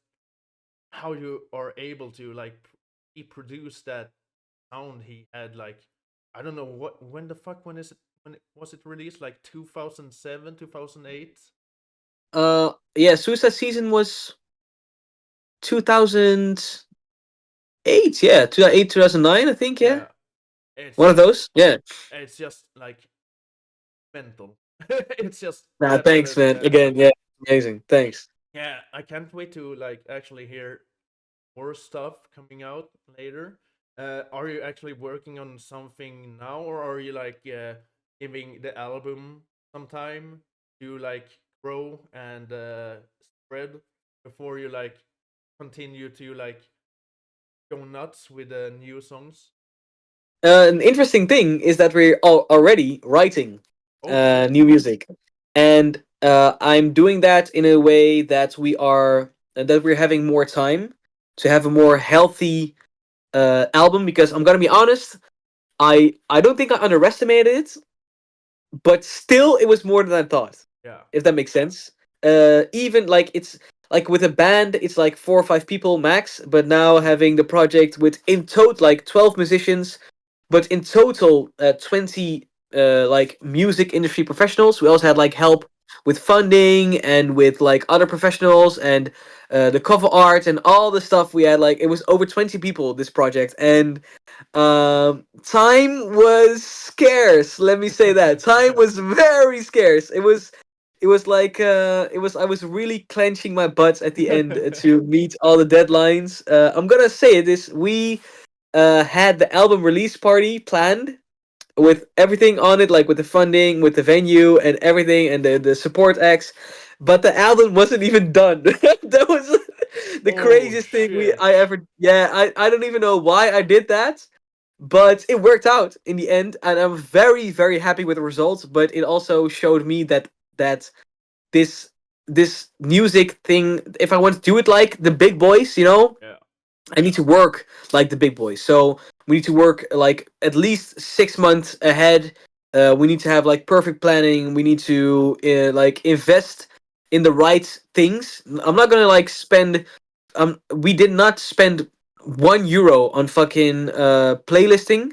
how you are able to like he produced that sound he had like I don't know what when the fuck when was it released like 2007 2008. Yeah, Suicide Season was 2008. Yeah, 2008, 2009, I think. Yeah, Yeah, it's one of just those. Yeah, it's just like mental. It's just Nah, thanks, absolutely man. Again, amazing. yeah, amazing. Thanks. Yeah, I can't wait to like actually hear more stuff coming out later. Are you actually working on something now, or are you like giving the album some time to like grow and spread before you like continue to like go nuts with the new songs? An interesting thing is that we're already writing Oh, shit! new music, and I'm doing that in a way that we're having more time to have a more healthy album. Because I'm gonna be honest, I don't think I underestimated it, but still, it was more than I thought. Yeah, If that makes sense. Even like it's like with a band, it's like 4 or 5 people max. But now having the project with in total like 12 musicians, but in total 20 like music industry professionals. We also had like help with funding and with like other professionals and the cover art and all the stuff. We had like it was over 20 people this project, and time was scarce. Let me say that time was very scarce. It was like I was really clenching my butts at the end to meet all the deadlines. I'm gonna say it is we had the album release party planned with everything on it, like with the funding, with the venue and everything, and the support acts. But the album wasn't even done. That was the oh craziest thing we shit! I ever. Yeah, I don't even know why I did that, but it worked out in the end, and I'm very very happy with the results. But it also showed me that this this music thing, if I want to do it like the big boys, Yeah, I need to work like the big boys. So we need to work like at least 6 months ahead. We need to have like perfect planning. We need to like invest in the right things. I'm not gonna like spend. We did not spend €1 on fucking playlisting.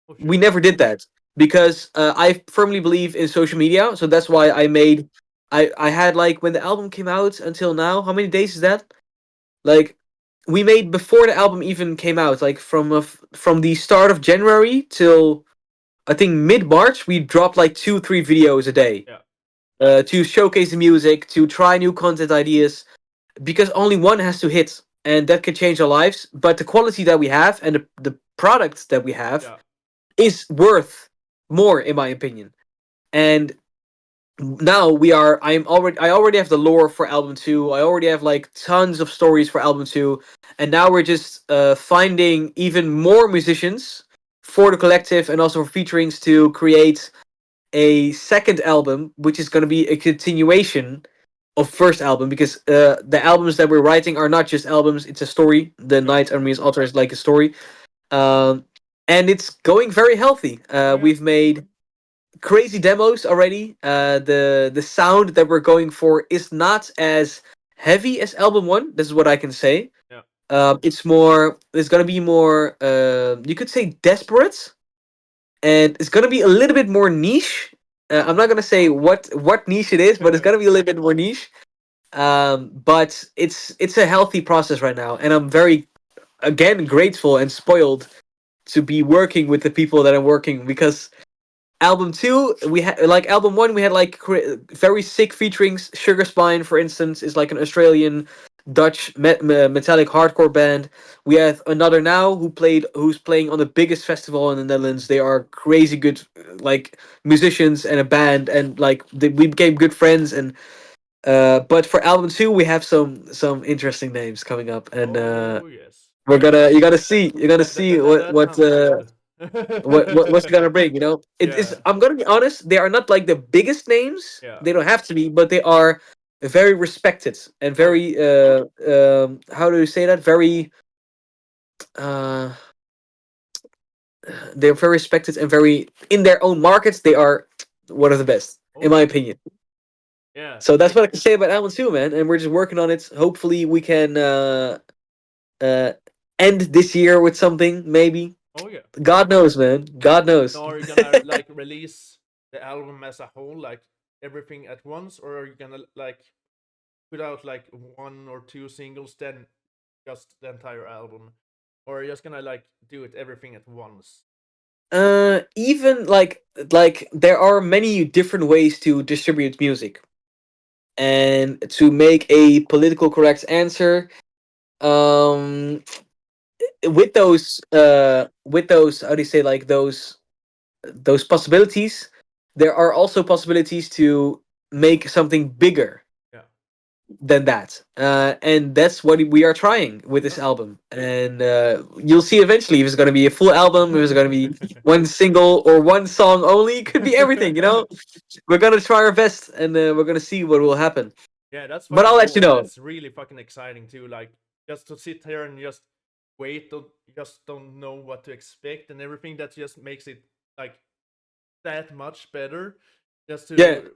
oh We shit! never did that because I firmly believe in social media. So that's why I made. I had like when the album came out until now. How many days is that? Like we made before the album even came out, like from the start of January till I think mid March, we dropped like 2 3 videos a day Yeah, to showcase the music, to try new content ideas, because only one has to hit, and that can change our lives. But the quality that we have and the product that we have yeah, is worth more, in my opinion. And now I already have the lore for album 2. I already have like tons of stories for album 2, and now we're just finding even more musicians for the collective and also for featurings to create a second album, which is going to be a continuation of first album, because the albums that we're writing are not just albums, it's a story. The yeah. Night Enemies Altar is like a story. um, and it's going very healthy. Oh yeah. We've made crazy demos already. The sound that we're going for is not as heavy as album 1. This is what I can say. Yeah. It's more. It's gonna be more. You could say desperate, and it's gonna be a little bit more niche. I'm not gonna say what niche it is, but it's gonna be a little bit more niche. But it's a healthy process right now, and I'm very again grateful and spoiled to be working with the people that I'm working, because album 2 we had like album 1 we had like very sick featurings. Sugar Spine, for instance, is like an Australian Dutch metallic hardcore band. We have another now who's playing on the biggest festival in the Netherlands. They are crazy good like musicians and a band, and like we became good friends. And but for album 2 we have some interesting names coming up, and Oh yes. we're gonna you're gonna see That sounds good. what's it gonna bring. It is. Yeah. I'm gonna be honest. They are not like the biggest names. Yeah. They don't have to be, but they are very respected and Oh yeah. very. How do you say that? Very. Uh, they're very respected and very in their own markets. They are one of the best, Oh in my yeah. opinion. Yeah. So that's what I can say about Alan too, man. And we're just working on it. Hopefully, we can uh end this year with something. Maybe. Oh yeah. God knows, man. God knows. So are you gonna like release the album as a whole, like everything at once, or are you gonna like put out like one or two singles, then just the entire album, or are you just gonna like do it everything at once? Even like there are many different ways to distribute music, and to make a political correct answer, um with those, how do you say, like those possibilities, there are also possibilities to make something bigger Yeah. than that, and that's what we are trying with this Oh. album. And you'll see eventually if it's going to be a full album, if it's going to be one single or one song only. It could be everything, you know. We're going to try our best, and we're going to see what will happen. Yeah, that's But fucking I'll let you cool, and know. it's really fucking exciting too. Like just to sit here and just wait, just don't know what to expect and everything. That just makes it like that much better. Just Yeah, to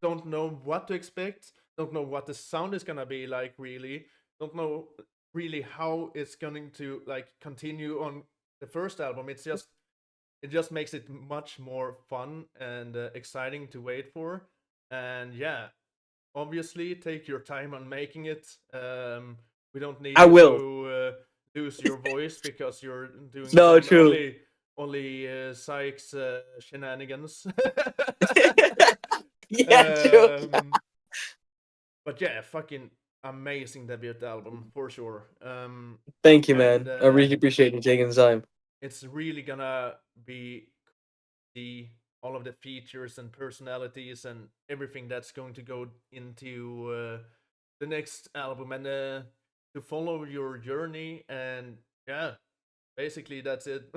don't know what to expect, don't know what the sound is gonna be like. Really, don't know really how it's going to like continue on the first album. It just makes it much more fun and exciting to wait for. And yeah, obviously take your time on making it. We don't need I you will. to lose your voice because you're doing No, some true. only Sykes shenanigans. Yeah, true. um, but yeah, fucking amazing debut album for sure. Thank you, And man. I really appreciate you taking the time. it's really gonna be the all of the features and personalities and everything that's going to go into the next album, and to follow your journey. And yeah, basically that's it.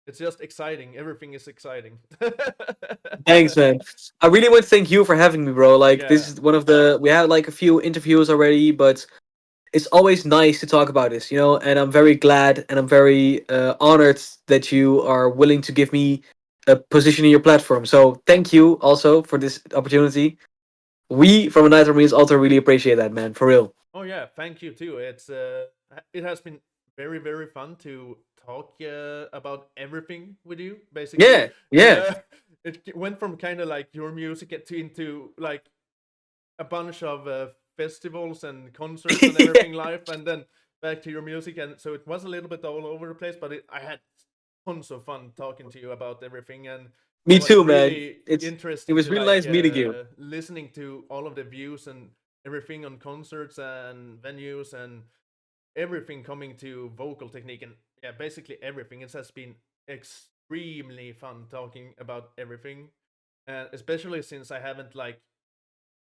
It's just exciting. Everything is exciting. Thanks, man. I really want to thank you for having me, bro. Like, this Yeah. is one of the we had like a few interviews already, but it's always nice to talk about this, you know. And I'm very glad and I'm very honored that you are willing to give me a position in your platform. So thank you also for this opportunity. We from a Night Armies also really appreciate that, man. For real. Oh yeah, thank you too. It has been very fun to talk about everything with you. Basically, Yeah, yeah. went from kind of like your music into like a bunch of festivals and concerts and everything live, and then back to your music. And so it was a little bit all over the place, but I had tons of fun talking to you about everything. And it Me was too, man. really It interesting was to really like nice meeting you. listening to all of the views and everything on concerts and venues and everything coming to vocal technique. And yeah, basically everything. It has been extremely fun talking about everything, and especially since I haven't like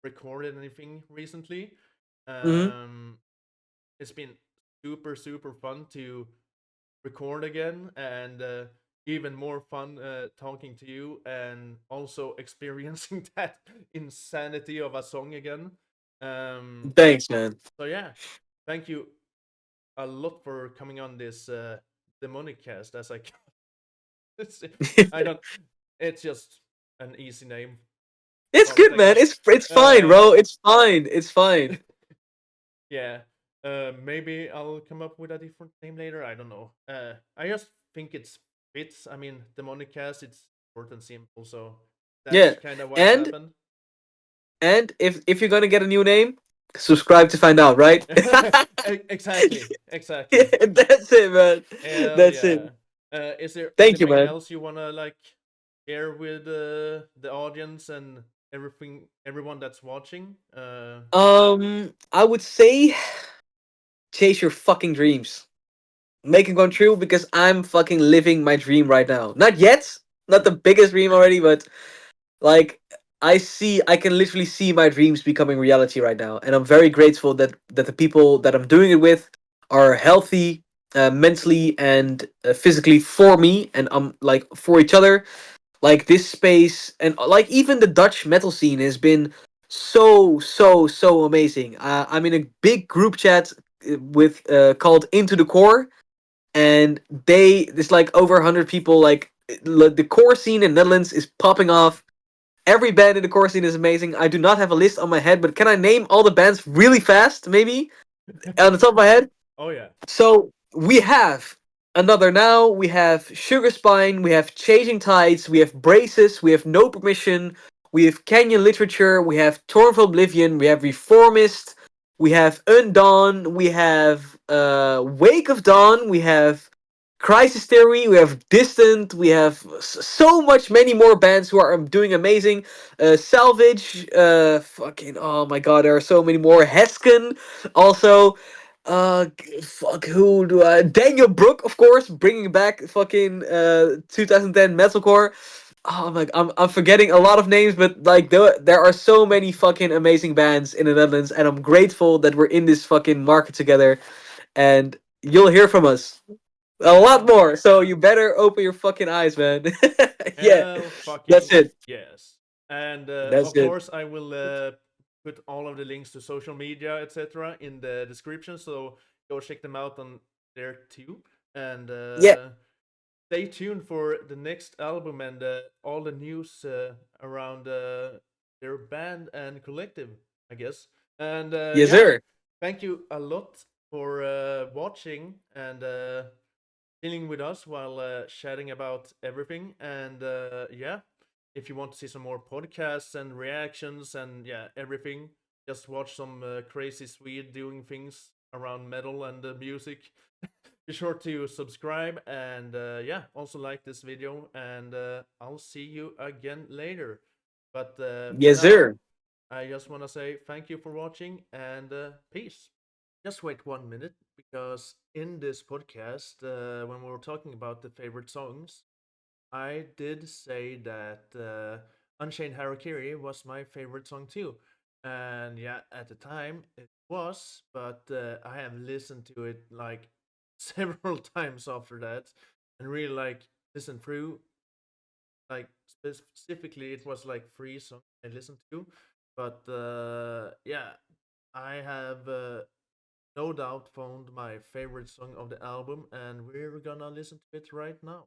recorded anything recently. Hmm. Um, it's been super fun to record again, and even more fun talking to you and also experiencing that insanity of a song again. Um, Thanks, man. so yeah, thank you a lot for coming on this demonic cast. As I, it's, I don't. It's just an easy name, It's call it, good, I man. guess. It's fine, Uh, bro. It's fine. It's fine. yeah. Maybe I'll come up with a different name later. I don't know. I just think it's fits. I mean, demonic cast. It's short and simple, so that's Yeah. kind of why it And happened. if you're gonna get a new name, subscribe to find out, right? Exactly. Yeah, that's it, man. Hell That's it. yeah. Is there Thank you, anything man. else you wanna like share with the audience and everyone that's watching? I would say chase your fucking dreams. Make them come true because I'm fucking living my dream right now. Not yet. Not the biggest dream already, but like I can literally see my dreams becoming reality right now, and I'm very grateful that the people that I'm doing it with are healthy, mentally and physically for me, and I'm like for each other. Like this space, and like even the Dutch metal scene has been so amazing. I'm in a big group chat with called Into the Core, and there's like over 100 people. Like the core scene in Netherlands is popping off. Every band in the core scene is amazing. I do not have a list on my head, but can I name all the bands really fast? Maybe on the top of my head. Oh yeah. So we have Another Now, we have Sugar Spine, we have Changing Tides, we have Braces, we have No Permission, we have Canyon Literature, we have Torn from Oblivion, we have Reformist, we have Undawn, we have Wake of Dawn, we have Crisis Theory, we have Distant, we have so much many more bands who are doing amazing. Salvage, fucking oh my god, there are so many more. Hesken, also. Fuck, who do I? Daniel Brook, of course, bringing back fucking 2010 metalcore. Oh my, I'm forgetting a lot of names, but like there are so many fucking amazing bands in the Netherlands, and I'm grateful that we're in this fucking market together. And you'll hear from us a lot Yeah. more. So you better open your fucking eyes, man. Yeah, Hell that's fucking it. yes. And That's of it. course, I will put all of the links to social media, etc., in the description. So go check them out on there too. And Yeah. stay tuned for the next album and all the news around their band and collective, I guess. And Yes, yeah, sir. thank you a lot for watching and chilling with us while chatting about everything. And yeah, if you want to see some more podcasts and reactions and yeah, everything, just watch some crazy Swede doing things around metal and music. Be sure to subscribe and yeah, also like this video. And I'll see you again later. But for Yes, now, sir. I just want to say thank you for watching and peace. Just wait 1 minute because in this podcast, when we were talking about the favorite songs, I did say that Unchained Harakiri was my favorite song too. And yeah, at the time it was, but I have listened to it like several times after that and really like listened through. Like specifically, it was like three songs I listened to. But yeah, I have no doubt found my favorite song of the album, and we're gonna listen to it right now.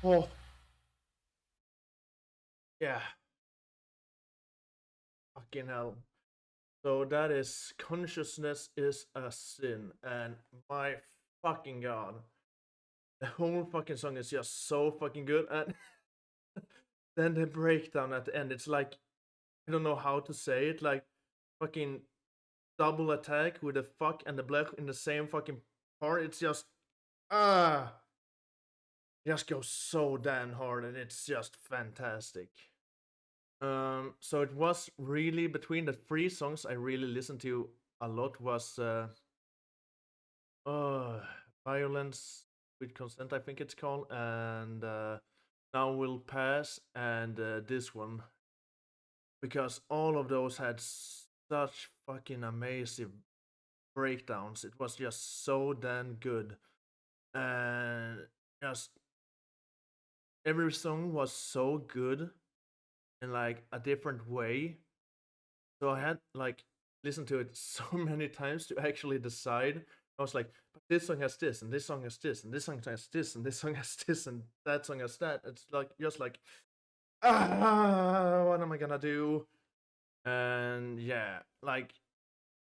Oh, yeah. Fucking hell. So that is Consciousness is a Sin, and my fucking god. The whole fucking song is just so fucking good, and then the breakdown at the end, it's like, I don't know how to say it, like fucking double attack with the fuck and the black in the same fucking part. It's just, ah, just goes so damn hard, and it's just fantastic. So it was really between the three songs I really listened to a lot was uh Violence with Consent, I think it's called, and Now Will Pass, and this one, because all of those had such fucking amazing breakdowns. It was just so damn good, and just every song was so good in like a different way. So I had like listened to it so many times to actually decide. I was like, but this song has this, and this song has this, and this song has this, and this song has this, and that song has that. It's like just like, what am I gonna do? And yeah, like,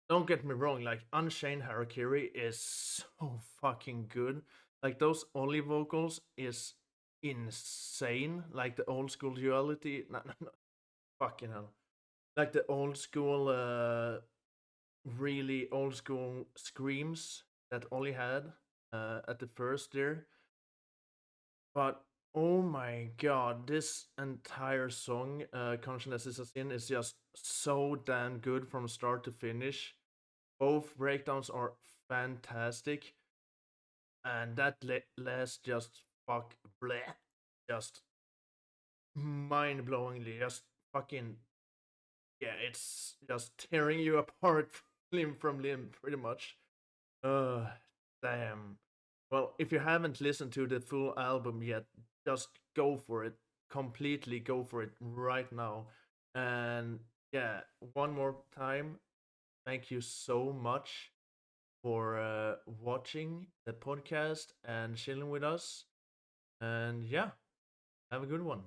don't get me wrong, like Unchained Harakiri is so fucking good. Like those Oli vocals is insane. Like the old school duality, no, fucking hell. Like the old school, really old school screams that Oli had at the first there. But oh my god, this entire song, Consciousness is a Sin, is just so damn good from start to finish. Both breakdowns are fantastic, and that last just fuck bleh, just mind blowingly, just fucking yeah, it's just tearing you apart limb from limb, pretty much. Uh, damn. Well, if you haven't listened to the full album yet, just go for it. Completely go for it right now. And yeah, one more time, thank you so much for watching the podcast and chilling with us. And yeah, have a good one.